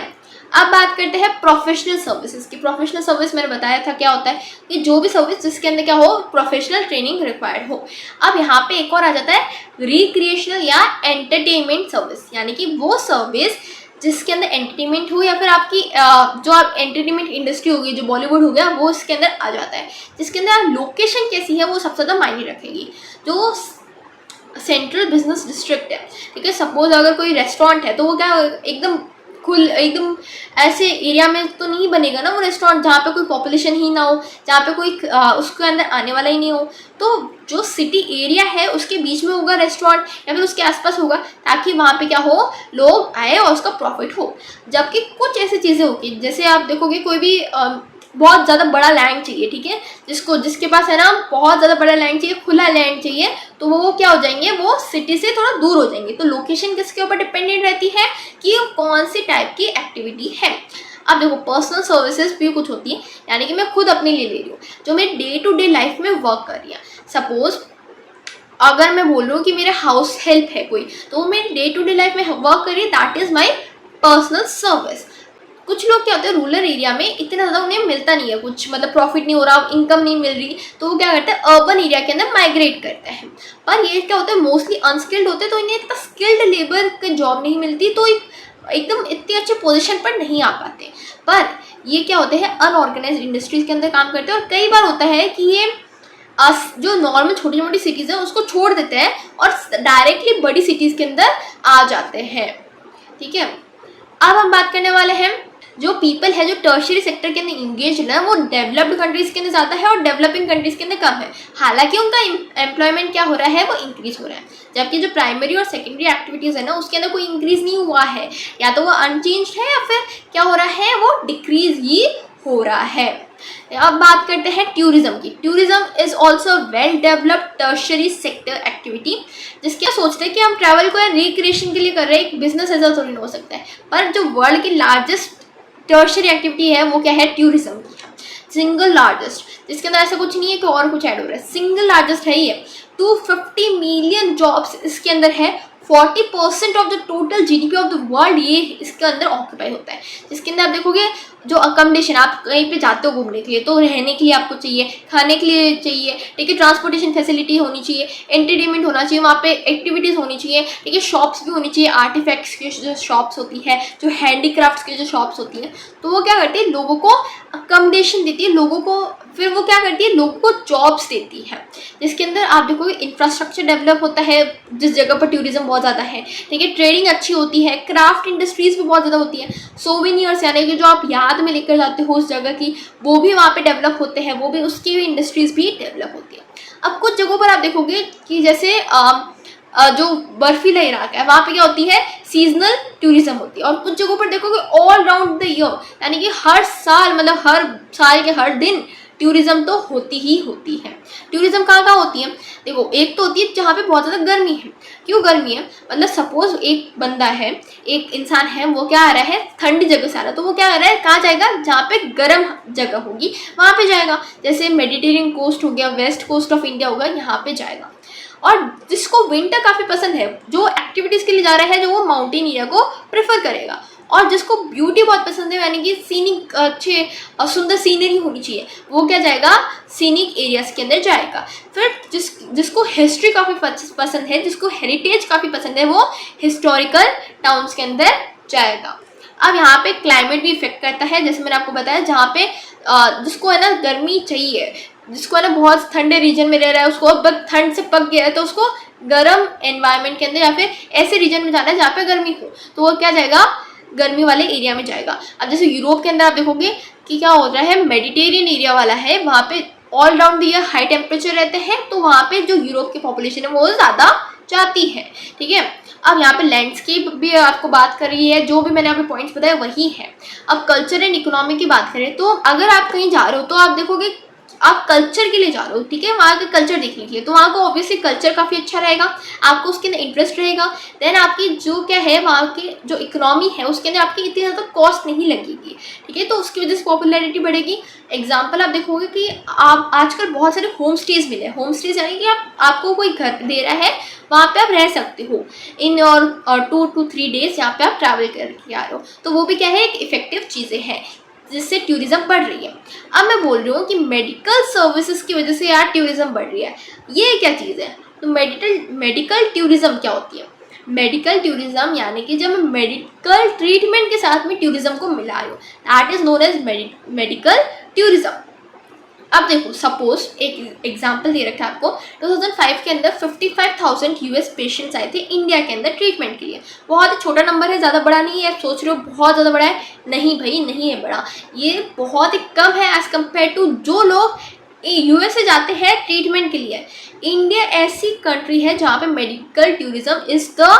अब बात करते हैं प्रोफेशनल सर्विसेज की। प्रोफेशनल सर्विस मैंने बताया था क्या होता है कि जो भी सर्विस जिसके अंदर क्या हो, प्रोफेशनल ट्रेनिंग रिक्वायर्ड हो। अब यहाँ पे एक और आ जाता है रिक्रिएशनल या एंटरटेनमेंट सर्विस, यानी कि वो सर्विस जिसके अंदर एंटरटेनमेंट हो, या फिर आपकी जो आप एंटरटेनमेंट इंडस्ट्री होगी, जो बॉलीवुड हो गया, वो इसके अंदर आ जाता है। जिसके अंदर लोकेशन कैसी है वो सबसे ज़्यादा मायने रखेगी। जो सेंट्रल बिजनेस डिस्ट्रिक्ट है, ठीक है, सपोज अगर कोई रेस्टोरेंट है, तो वो क्या एकदम ऐसे एरिया में तो नहीं बनेगा ना वो रेस्टोरेंट, जहाँ पे कोई पॉपुलेशन ही ना हो, जहाँ पे कोई उसके अंदर आने वाला ही नहीं हो। तो जो सिटी एरिया है उसके बीच में होगा रेस्टोरेंट, या फिर उसके आसपास होगा, ताकि वहाँ पे क्या हो, लोग आए और उसका प्रॉफिट हो। जबकि कुछ ऐसी चीज़ें होगी, जैसे आप देखोगे कोई भी बहुत ज़्यादा बड़ा लैंड चाहिए, ठीक है, जिसके पास है ना बहुत ज़्यादा बड़ा लैंड चाहिए, खुला लैंड चाहिए, तो वो क्या हो जाएंगे, वो सिटी से थोड़ा दूर हो जाएंगे। तो लोकेशन किसके ऊपर डिपेंडेंट रहती है कि कौन सी टाइप की एक्टिविटी है। अब देखो, पर्सनल सर्विसेज भी कुछ होती है, यानी कि मैं खुद अपने लिए ले रही हूँ, जो मेरे डे टू डे लाइफ में वर्क कर रही है। सपोज अगर मैं बोल रही हूँ कि मेरे हाउस हेल्प है कोई, तो वो मेरे डे टू डे लाइफ में वर्क कर रही है, that is my personal service. कुछ लोग क्या होते हैं, रूरल एरिया में इतना ज़्यादा उन्हें मिलता नहीं है कुछ, मतलब प्रॉफिट नहीं हो रहा, इनकम नहीं मिल रही, तो वो क्या करते हैं, अर्बन एरिया के अंदर माइग्रेट करते हैं। पर ये क्या होता है, मोस्टली अनस्किल्ड होते हैं, तो इन्हें इतना स्किल्ड लेबर की जॉब नहीं मिलती, तो एकदम इतनी अच्छे पोजीशन पर नहीं आ पाते। पर ये क्या होते हैं, अनऑर्गेनाइज्ड इंडस्ट्रीज के अंदर काम करते हैं, और कई बार होता है कि ये जो नॉर्मल छोटी मोटी सिटीज़ हैं उसको छोड़ देते हैं और डायरेक्टली बड़ी सिटीज़ के अंदर आ जाते हैं, ठीक है। अब हम बात करने वाले हैं जो पीपल है जो टर्शियरी सेक्टर के अंदर इंगेज है वो डेवलप्ड कंट्रीज के अंदर ज़्यादा है और डेवलपिंग कंट्रीज के अंदर कम है। हालांकि उनका एम्प्लॉयमेंट क्या हो रहा है, वो इंक्रीज हो रहा है, जबकि जो प्राइमरी और सेकेंडरी एक्टिविटीज़ है ना उसके अंदर कोई इंक्रीज नहीं हुआ है, या तो वो अनचेंज है या फिर क्या हो रहा है वो डिक्रीज ही हो रहा है। अब बात करते हैं टूरिज्म की। Tourism is also well developed tertiary sector activity, जिसके सोचते हैं कि हम ट्रैवल को रिक्रिएशन के लिए कर रहे हैं, एक बिजनेस ऐसा थोड़ी ना हो सकता है। पर जो वर्ल्ड की लार्जेस्ट टर्शियरी एक्टिविटी है वो क्या है, टूरिज्म की है, सिंगल लार्जेस्ट, जिसके अंदर ऐसा कुछ नहीं है कि और कुछ ऐड हो रहा है, सिंगल लार्जेस्ट है ये। 250 मिलियन जॉब्स इसके अंदर है, 40% of the total GDP of the world ये इसके अंदर ऑक्यूपाई होता है, जिसके अंदर आप देखोगे जो अकोमोडेशन, आप कहीं पे जाते हो घूमने के लिए तो रहने के लिए आपको चाहिए, खाने के लिए चाहिए, ठीक है, ट्रांसपोर्टेशन फैसिलिटी होनी चाहिए, एंटरटेनमेंट होना चाहिए, वहाँ पे एक्टिविटीज़ होनी चाहिए, ठीक है, शॉप्स भी होनी चाहिए, आर्टिफैक्ट्स की जो शॉप्स होती है, जो हैंडीक्राफ्ट्स की जो शॉप्स होती हैं, तो वो क्या करती है, लोगों को अकोमोडेशन देती है, लोगों को फिर वो क्या करती है, लोगों को जॉब्स देती है, जिसके अंदर आप देखोगे इंफ्रास्ट्रक्चर डेवलप होता है जिस जगह पर टूरिज्म बहुत ज़्यादा है, ठीक है, ट्रेडिंग अच्छी होती है, क्राफ्ट इंडस्ट्रीज भी बहुत ज़्यादा होती है, सोवेनियर्स यानी कि जो आप याद में लेकर जाते हो उस जगह की, वो भी वहाँ पे डेवलप होते हैं, वो भी उसकी भी इंडस्ट्रीज भी डेवलप होती है। अब कुछ जगहों पर आप देखोगे कि जैसे जो बर्फीला इलाका है वहाँ पे क्या होती है, सीजनल टूरिज्म होती है, और कुछ जगहों पर देखोगे ऑल राउंड द ईयर, यानी कि हर साल, मतलब हर साल के हर दिन टूरिज्म तो होती ही होती है। टूरिज्म कहाँ कहाँ होती है, देखो एक तो होती है जहाँ पे बहुत ज़्यादा गर्मी है। क्यों गर्मी है, मतलब सपोज एक बंदा है, एक इंसान है, वो क्या आ रहा है, ठंडी जगह से आ रहा है, तो वो क्या कर रहा है, कहाँ जाएगा, जहाँ पे गर्म जगह होगी वहाँ पे जाएगा, जैसे मेडिटेरियन कोस्ट हो गया, वेस्ट कोस्ट ऑफ इंडिया होगा, यहाँ पे जाएगा। और जिसको विंटर काफ़ी पसंद है, जो एक्टिविटीज़ के लिए जा रहा है, जो वो माउंटेन एरिया को प्रेफर करेगा, और जिसको ब्यूटी बहुत पसंद है, यानी कि सीनिक अच्छे सुंदर सीनरी होनी चाहिए, वो क्या जाएगा, सीनिक एरियाज के अंदर जाएगा। फिर जिसको हिस्ट्री काफ़ी पसंद है, जिसको हेरिटेज काफ़ी पसंद है, वो हिस्टोरिकल टाउन्स के अंदर जाएगा। अब यहाँ पे क्लाइमेट भी इफेक्ट करता है, जैसे मैंने आपको बताया, जहाँ पे जिसको है ना गर्मी चाहिए, जिसको है ना बहुत ठंडे रीजन में रह रहा है, उसको अब ठंड से पक गया है, तो उसको गर्म एनवायरनमेंट के अंदर या फिर ऐसे रीजन में जाना है जहाँ पे गर्मी हो, तो वो क्या जाएगा, गर्मी वाले एरिया में जाएगा। अब जैसे यूरोप के अंदर आप देखोगे कि क्या हो रहा है, मेडिटेरियन एरिया वाला है, वहाँ पे all round year high temperature रहते हैं, तो वहाँ पे जो यूरोप की पॉपुलेशन है वो ज़्यादा जाती है, ठीक है। अब यहाँ पे लैंडस्केप भी आपको बात कर रही है, जो भी मैंने यहाँ पे पॉइंट्स बताए वही है। अब कल्चर एंड इकोनॉमी की बात करें तो अगर आप कहीं जा रहे हो तो आप देखोगे आप कल्चर के लिए जा रहे हो, ठीक है, वहाँ का कल्चर देखने के लिए, तो वहाँ का ऑब्वियसली कल्चर काफ़ी अच्छा रहेगा, आपको उसके अंदर इंटरेस्ट रहेगा। देन आपकी जो क्या है, वहाँ की जो इकोनॉमी है उसके अंदर आपकी इतनी ज़्यादा कॉस्ट नहीं लगेगी, ठीक है, तो उसकी वजह से पॉपुलैरिटी बढ़ेगी। एग्जाम्पल आप देखोगे कि आप आजकल बहुत सारे होम स्टेज मिले, होम स्टेज यानी कि आपको कोई घर दे रहा है, वहाँ पे आप रह सकते हो इन और 2 to 3 डेज, यहाँ पे आप ट्रैवल करके आ रहे हो, तो वो भी क्या है, एक इफेक्टिव चीज़ें हैं जिससे टूरिज्म बढ़ रही है। अब मैं बोल रही हूँ कि मेडिकल सर्विसेज की वजह से यार टूरिज्म बढ़ रही है, ये क्या चीज़ है, तो मेडिकल टूरिज्म क्या होती है, मेडिकल टूरिज्म यानी कि जब मैं मेडिकल ट्रीटमेंट के साथ में टूरिज्म को मिला रही हूँ, that is known as medical tourism. अब देखो सपोज एक एग्जांपल दे रखा है आपको, 2005 के अंदर 55,000 यूएस पेशेंट्स आए थे इंडिया के अंदर ट्रीटमेंट के लिए। बहुत छोटा नंबर है, ज़्यादा बड़ा नहीं है, आप सोच रहे हो बहुत ज़्यादा बड़ा है, नहीं भाई नहीं है बड़ा, ये बहुत ही कम है एज़ कम्पेयर टू जो लोग यूएस से जाते हैं ट्रीटमेंट के लिए। इंडिया ऐसी कंट्री है जहाँ पे medical tourism is the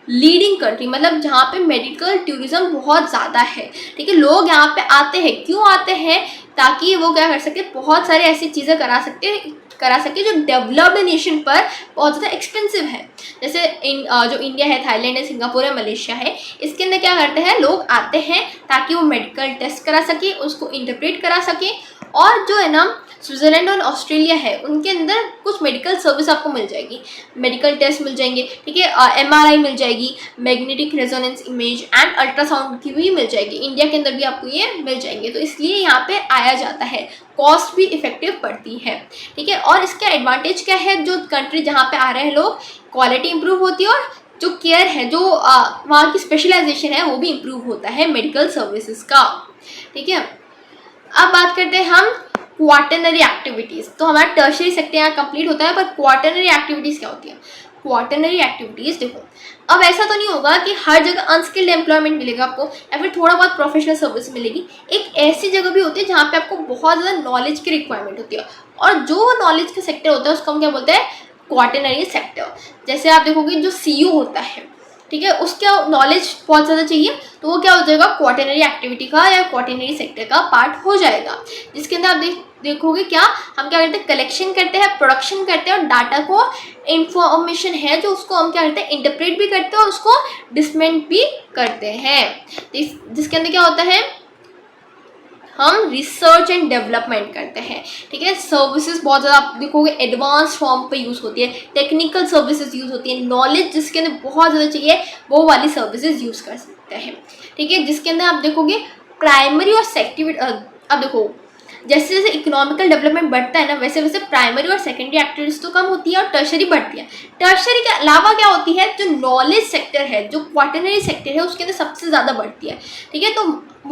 leading country, मतलब जहाँ पे मेडिकल टूरिज्म बहुत ज़्यादा है, ठीक है, लोग यहाँ पे आते हैं, क्यों आते हैं, ताकि वो क्या कर सके, बहुत सारे ऐसी चीज़ें करा सके जो डेवलप्ड नेशन पर बहुत ज़्यादा एक्सपेंसिव है। जैसे जो इंडिया है, थाईलैंड है, सिंगापुर है, मलेशिया है, इसके अंदर क्या करते हैं, लोग आते हैं ताकि वो मेडिकल टेस्ट करा सके, उसको इंटरप्रेट करा सके, और जो है ना स्विट्ज़रलैंड और ऑस्ट्रेलिया है उनके अंदर कुछ मेडिकल सर्विस आपको मिल जाएगी, मेडिकल टेस्ट मिल जाएंगे, ठीक है, MRI मिल जाएगी, magnetic resonance image and ultrasound की भी मिल जाएगी, इंडिया के अंदर भी आपको ये मिल जाएंगे, तो इसलिए यहाँ पे आया जाता है, कॉस्ट भी इफेक्टिव पड़ती है, ठीक है। और इसका एडवांटेज क्या है, जो कंट्री जहाँ पे आ रहे हैं लोग, क्वालिटी इंप्रूव होती है, और जो केयर है, जो वहाँ की स्पेशलाइजेशन है वो भी इम्प्रूव होता है मेडिकल सर्विसेज का, ठीक है। अब बात करते हैं हम क्वाटरनरी एक्टिविटीज़, तो हमारा टर्शियरी सेक्टर यहाँ कंप्लीट होता है, पर क्वाटरनरी एक्टिविटीज़ क्या होती है, क्वाटरनरी एक्टिविटीज। देखो अब ऐसा तो नहीं होगा कि हर जगह अनस्किल्ड एम्प्लॉयमेंट मिलेगा आपको या फिर थोड़ा बहुत प्रोफेशनल सर्विस मिलेगी। एक ऐसी जगह भी होती है जहाँ पे आपको बहुत ज़्यादा नॉलेज की रिक्वायरमेंट होती है, और जो नॉलेज का सेक्टर होता है उसको हम क्या बोलते हैं, क्वाटरनरी सेक्टर। जैसे आप देखोगे जो सीईओ होता है, ठीक है, उसका नॉलेज बहुत ज़्यादा चाहिए, तो वो क्या हो जाएगा, क्वाटरनरी एक्टिविटी का या क्वाटरनरी सेक्टर का पार्ट हो जाएगा, जिसके अंदर आप देखोगे क्या हम क्या करते हैं, कलेक्शन करते हैं, प्रोडक्शन करते हैं, और डाटा को इंफॉर्मेशन है जो उसको हम क्या करते हैं, इंटरप्रेट भी करते हैं और उसको डिसमेंट भी करते हैं। जिसके अंदर क्या होता है, हम रिसर्च एंड डेवलपमेंट करते हैं, ठीक है। सर्विसेज बहुत ज़्यादा आप देखोगे एडवांस फॉर्म पे यूज़ होती है, टेक्निकल सर्विसेज यूज़ होती है, नॉलेज जिसके अंदर बहुत ज़्यादा चाहिए वो वाली सर्विसेज यूज़ कर सकते हैं, ठीक है। जिसके अंदर आप देखोगे प्राइमरी और सेकेंडरी, अब देखो जैसे जैसे इकोनॉमिकल डेवलपमेंट बढ़ता है ना, वैसे वैसे प्राइमरी और सेकेंडरी एक्टिविटीज तो कम होती है और टर्शरी बढ़ती है। टर्शरी के अलावा क्या होती है, जो नॉलेज सेक्टर है, जो क्वाटरनरी सेक्टर है, उसके अंदर सबसे ज़्यादा बढ़ती है, ठीक है। तो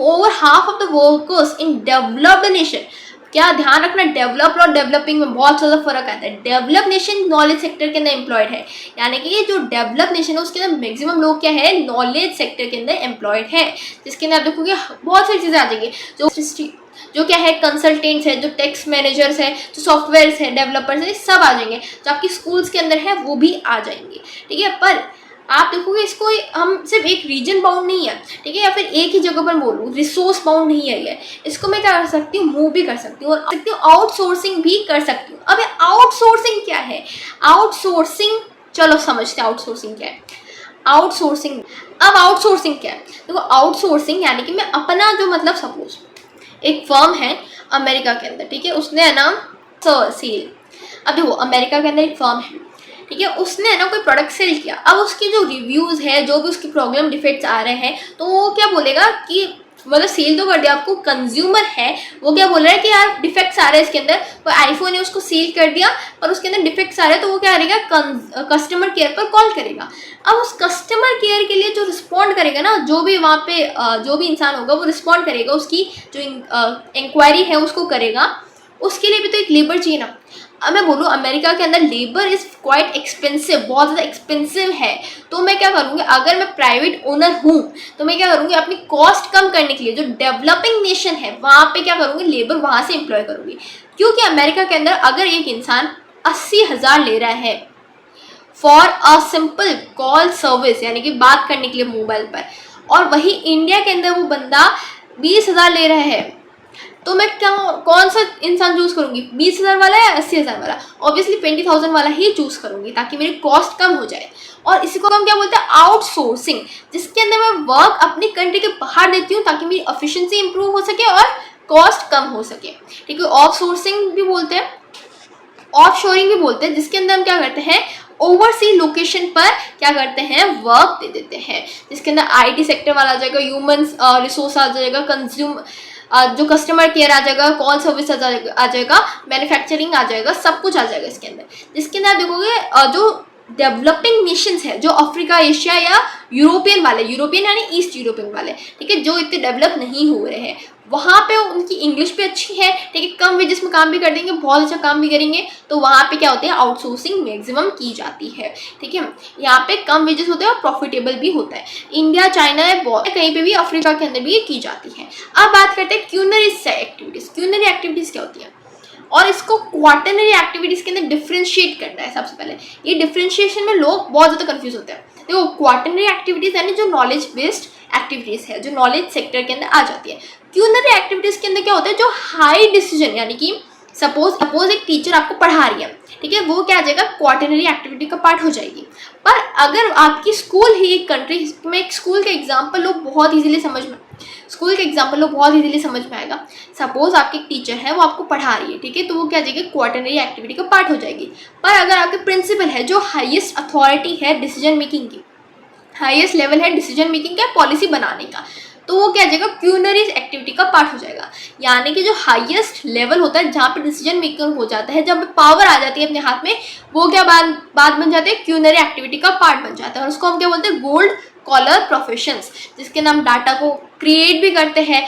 over half of the workers in developed nation, क्या ध्यान रखना, डेवलप्ड और डेवलपिंग में बहुत ज़्यादा फर्क आता है। डेवलप नेशन नॉलेज सेक्टर के अंदर एम्प्लॉयड है, यानी कि ये जो डेवलप नेशन है उसके अंदर मैक्सिमम लोग क्या है, नॉलेज सेक्टर के अंदर एम्प्लॉयड है, जिसके अंदर आप देखोगे बहुत सारी चीज़ें आ जाएंगी, जो क्या है, कंसल्टेंट्स है, जो टेक्स्ट मैनेजर्स है, जो सॉफ्टवेयर्स है, डेवलपर्स है, सब आ जाएंगे, जो आपकी स्कूल्स के अंदर है वो भी आ जाएंगे, ठीक है। पर आप देखोगे इसको हम सिर्फ एक रीजन बाउंड नहीं है, ठीक है, या फिर एक ही जगह पर बोलूँ, रिसोर्स बाउंड नहीं है ये, इसको मैं क्या कर सकती हूँ, मूव भी कर सकती हूँ और आउटसोर्सिंग भी कर सकती हूँ। अब आउटसोर्सिंग क्या है, आउटसोर्सिंग, चलो समझते हैं आउटसोर्सिंग क्या है। आउटसोर्सिंग, अब आउटसोर्सिंग क्या है, देखो आउटसोर्सिंग यानी कि मैं अपना जो, मतलब सपोज एक फर्म है अमेरिका के अंदर, ठीक है, उसने है ना सेल, अब देखो अमेरिका के अंदर एक फर्म है, ठीक है, उसने है ना कोई प्रोडक्ट सेल किया, अब उसकी जो रिव्यूज़ है, जो भी उसकी प्रॉब्लम डिफेक्ट्स आ रहे हैं, तो वो क्या बोलेगा कि मतलब सेल तो कर दिया, आपको कंज्यूमर है वो क्या बोल रहा है कि यार डिफेक्ट्स आ रहे हैं इसके अंदर, कोई आईफोन है उसको सेल कर दिया और उसके अंदर डिफेक्ट्स आ रहे हैं, तो वो क्या करेगा, कस्टमर केयर पर कॉल करेगा। अब उस कस्टमर केयर के लिए जो रिस्पॉन्ड करेगा ना, जो भी वहाँ पे जो भी इंसान होगा वो रिस्पॉन्ड करेगा, उसकी जो इंक्वायरी है उसको करेगा, उसके लिए भी तो एक लेबर चाहिए ना। अब मैं बोलूँ अमेरिका के अंदर लेबर इज़ क्वाइट एक्सपेंसिव, बहुत ज़्यादा एक्सपेंसिव है, तो मैं क्या करूँगी, अगर मैं प्राइवेट ओनर हूँ तो मैं क्या करूँगी, अपनी कॉस्ट कम करने के लिए जो डेवलपिंग नेशन है वहाँ पे क्या करूँगी, लेबर वहाँ से एम्प्लॉय करूँगी। क्योंकि अमेरिका के अंदर अगर एक इंसान 80,000 ले रहा है for a simple call service, यानी कि बात करने के लिए मोबाइल पर, और वही इंडिया के अंदर वो बंदा 20,000 ले रहा है, तो मैं क्या, कौन सा इंसान चूज़ करूँगी, 20,000 वाला या 80,000 वाला, ऑब्वियसली 20,000 वाला ही चूज़ करूँगी ताकि मेरी कॉस्ट कम हो जाए। और इसी को हम क्या बोलते हैं, आउटसोर्सिंग, जिसके अंदर मैं वर्क अपनी कंट्री के बाहर देती हूँ ताकि मेरी एफिशिएंसी इंप्रूव हो सके और कॉस्ट कम हो सके, ठीक है। ऑफसोर्सिंग भी बोलते हैं, ऑफशोरिंग भी बोलते हैं, जिसके अंदर हम क्या करते हैं, ओवरसी लोकेशन पर क्या करते हैं, वर्क दे देते हैं, जिसके अंदर आईटी सेक्टर वाला आ जाएगा, ह्यूमन रिसोर्स आ जाएगा, जो कस्टमर केयर आ जाएगा, कॉल सर्विस आ जाएगा, मैन्युफैक्चरिंग आ जाएगा, सब कुछ आ जाएगा इसके अंदर। जिसके अंदर देखोगे जो डेवलपिंग नेशंस है, जो अफ्रीका, एशिया या यूरोपियन वाले, यूरोपियन यानी ईस्ट यूरोपियन वाले, ठीक है, जो इतने डेवलप नहीं हो रहे हैं, वहाँ पे उनकी इंग्लिश भी अच्छी है, ठीक है, कम वेजेस में काम भी कर देंगे, बहुत अच्छा काम भी करेंगे, तो वहाँ पे क्या होते हैं, आउटसोर्सिंग मैक्सिमम की जाती है, ठीक है। यहाँ पे कम वेजेस होते हैं और प्रॉफिटेबल भी होता है। इंडिया, चाइना है, कहीं पे भी, अफ्रीका के अंदर भी ये की जाती है। अब बात करते हैं क्यूनरी एक्टिविटीज़। क्यूनरी एक्टिविटीज़ क्या होती है और इसको क्वाटरनरी एक्टिविटीज़ के अंदर डिफ्रेंशिएट करना है। सबसे पहले ये डिफ्रेंशिएशन में लोग बहुत ज़्यादा कंफ्यूज होते हैं। देखो क्वाटरनरी एक्टिविटीज़ यानी जो नॉलेज बेस्ड एक्टिविटीज़ है, जो नॉलेज सेक्टर के अंदर आ जाती है। क्यूनरी एक्टिविटीज़ के अंदर क्या होता है, जो हाई डिसीजन, यानी कि सपोज एक टीचर आपको पढ़ा रही है, ठीक है, वो क्या आ जाएगा, क्वाटरनरी एक्टिविटी का पार्ट हो जाएगी। पर अगर आपकी स्कूल ही एक कंट्री में, एक स्कूल का एग्जाम्पल लो बहुत ईजिली समझ में आएगा। सपोज आपके एक टीचर है, वो आपको पढ़ा रही है, ठीक है, तो वो क्या आ जाएगी, क्वाटरनरी एक्टिविटी का पार्ट हो जाएगी। पर अगर आपके प्रिंसिपल है, जो हाईएस्ट अथॉरिटी है डिसीजन मेकिंग की, हाईएस्ट लेवल है डिसीजन मेकिंग का, पॉलिसी बनाने का, तो वो क्या आ जाएगा, क्यूनरी एक्टिविटी का पार्ट हो जाएगा। यानी कि जो हाईएस्ट लेवल होता है, जहाँ पे डिसीजन मेकिंग हो जाता है, जब पावर आ जाती है अपने हाथ में, वो क्या बात बन जाते हैं, क्यूनरी एक्टिविटी का पार्ट बन जाता है। और उसको हम क्या बोलते हैं, गोल्ड कॉलर प्रोफेशंस, जिसके नाम डाटा को क्रिएट भी करते हैं,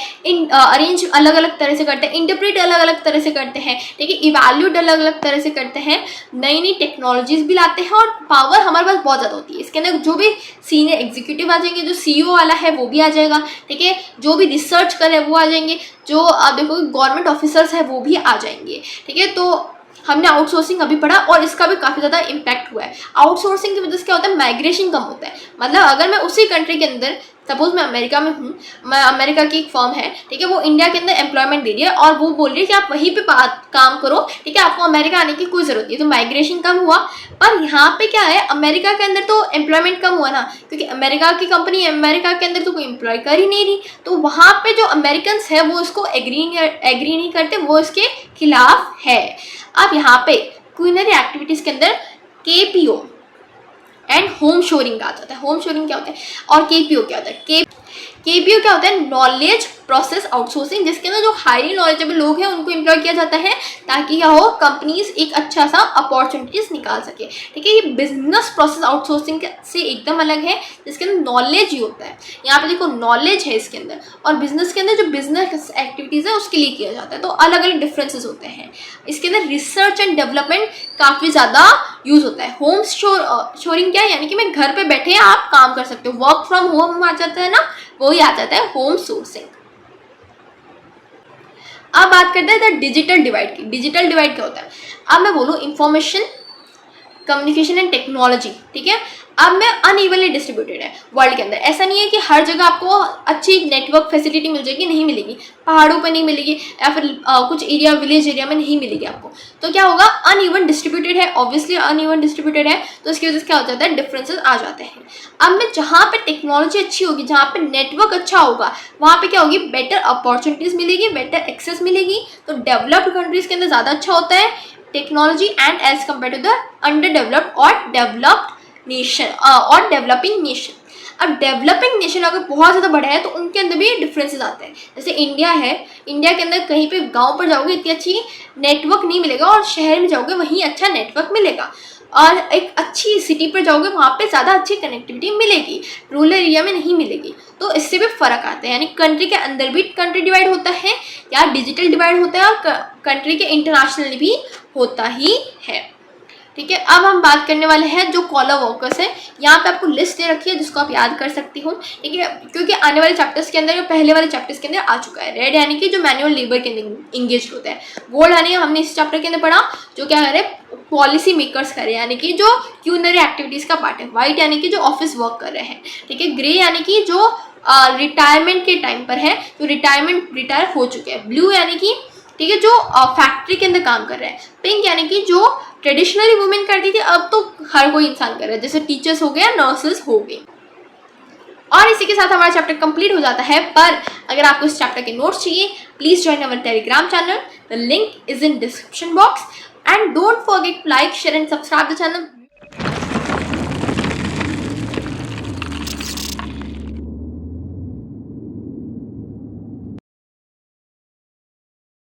अरेंज अलग अलग तरह से करते हैं, इंटरप्रेट अलग अलग तरह से करते हैं, ठीक है, इवैल्यूएट अलग अलग तरह से करते हैं, नई नई टेक्नोलॉजीज भी लाते हैं और पावर हमारे पास बहुत ज़्यादा होती है। इसके अंदर जो भी सीनियर एग्जीक्यूटिव आ जाएंगे, जो CEO वाला है वो भी आ जाएगा, ठीक है, जो भी रिसर्च कर रहे हैं वो आ जाएंगे, जो आप देखो गवर्नमेंट ऑफिसर्स है वो भी आ जाएंगे, ठीक है। तो हमने आउटसोर्सिंग अभी पढ़ा और इसका भी काफ़ी ज़्यादा इम्पैक्ट हुआ है। आउटसोर्सिंग की वजह से क्या होता है, माइग्रेशन कम होता है। मतलब अगर मैं उसी कंट्री के अंदर, सपोज मैं अमेरिका में हूँ, मैं अमेरिका की एक फर्म है, ठीक है, वो इंडिया के अंदर एम्प्लॉयमेंट दे रही है और वो बोल रही है कि आप वहीं पे काम करो, ठीक है, आपको अमेरिका आने की कोई ज़रूरत नहीं। तो माइग्रेशन कम हुआ। पर यहाँ पे क्या है, अमेरिका के अंदर तो एम्प्लॉयमेंट कम हुआ ना, क्योंकि अमेरिका की कंपनी अमेरिका के अंदर तो कोई एम्प्लॉय कर ही नहीं रही। तो वहाँ पे जो अमेरिकन है वो इसको एग्री नहीं करते, वो इसके खिलाफ है। अब यहाँ पे क्यूलिनरी एक्टिविटीज़ के अंदर KPO एंड होम शोरिंग आ जाता है। होम शोरिंग क्या होता है और KPO क्या होता है? KPO क्या होता है, नॉलेज प्रोसेस आउटसोर्सिंग, जिसके अंदर जो हाईली नॉलेजेबल लोग हैं उनको एम्प्लॉय किया जाता है ताकि क्या हो, कंपनीज एक अच्छा सा अपॉर्चुनिटीज निकाल सके, ठीक है। ये बिजनेस प्रोसेस आउटसोर्सिंग से एकदम अलग है, जिसके अंदर नॉलेज ही होता है। यहाँ पे देखो नॉलेज है इसके अंदर, और बिजनेस के अंदर जो बिजनेस एक्टिविटीज़ है उसके लिए किया जाता है। तो अलग अलग डिफरेंसेस होते हैं। इसके अंदर रिसर्च एंड डेवलपमेंट काफ़ी ज़्यादा यूज़ होता है। होम शोरिंग क्या है, यानी कि मैं घर पे बैठे आप काम कर सकते हो, वर्क फ्रॉम होम आ जाता है ना, वही आ जाता है होम सोर्सिंग। अब बात करते हैं द डिजिटल डिवाइड की। डिजिटल डिवाइड क्या होता है? अब मैं बोलूँ इंफॉर्मेशन कम्युनिकेशन एंड टेक्नोलॉजी, ठीक है, अब में अनइवनली डिस्ट्रीब्यूटेड है वर्ल्ड के अंदर। ऐसा नहीं है कि हर जगह आपको अच्छी नेटवर्क फैसिलिटी मिल जाएगी, नहीं मिलेगी, पहाड़ों पर नहीं मिलेगी, या फिर कुछ एरिया विलेज एरिया में नहीं मिलेगी आपको। तो क्या होगा, अनइवन डिस्ट्रीब्यूटेड है, ऑब्वियसली अनइवन डिस्ट्रीब्यूटेड है, तो इसकी वजह से क्या हो जाता है, डिफरेंसेस आ जाते हैं। अब में जहाँ पे टेक्नोलॉजी अच्छी होगी, जहाँ पे नेटवर्क अच्छा होगा, वहाँ पे क्या होगी, बेटर अपॉर्चुनिटीज़ मिलेगी, बेटर एक्सेस मिलेगी। तो डेवलप्ड कंट्रीज़ के अंदर ज़्यादा अच्छा होता है technology and as compare to the underdeveloped और डेवलप्ड नेशन और डेवलपिंग नेशन। अब डेवलपिंग नेशन अगर बहुत ज़्यादा बड़ा है तो उनके अंदर भी डिफरेंसेस आते हैं। जैसे इंडिया है, इंडिया के अंदर कहीं पे गांव पर जाओगे इतनी अच्छी नेटवर्क नहीं मिलेगा, और शहर में जाओगे वहीं अच्छा नेटवर्क मिलेगा, और एक अच्छी सिटी पर जाओगे वहाँ पे ज़्यादा अच्छी कनेक्टिविटी मिलेगी, रूरल एरिया में नहीं मिलेगी। तो इससे भी फ़र्क आता है, यानी कंट्री के अंदर भी कंट्री डिवाइड होता है या डिजिटल डिवाइड होता है, और कंट्री के इंटरनेशनल भी होता ही है, ठीक है। अब हम बात करने वाले हैं जो कॉलर वर्कर्स है। यहाँ पे आपको लिस्ट दे रखी है जिसको आप याद कर सकती हो, ठीक है, क्योंकि आने वाले चैप्टर्स के अंदर, पहले वाले चैप्टर्स के अंदर आ चुका है। रेड यानी कि जो मैनुअल लेबर के अंदर इंगेज होता है। गोल्ड यानी हमने इस चैप्टर के अंदर पढ़ा जो क्या करे, पॉलिसी मेकर्स करे, यानी कि जो क्यूनरी एक्टिविटीज़ का पार्ट है। वाइट यानी कि जो ऑफिस वर्क कर रहे हैं, ठीक है। ग्रे यानी कि जो रिटायरमेंट के टाइम पर है, जो रिटायर हो चुके हैं। ब्लू यानी कि ठीक है, जो फैक्ट्री के अंदर काम कर रहे हैं। पिंक यानी कि जो ट्रेडिशनली वुमेन करती थी, अब तो हर कोई इंसान कर रहा है, जैसे टीचर्स हो गए या नर्सेस हो गए। और इसी के साथ हमारा चैप्टर कंप्लीट हो जाता है। पर अगर आपको इस चैप्टर के नोट्स चाहिए, please join our Telegram channel, the link is in description box, and don't forget like, share and subscribe the channel.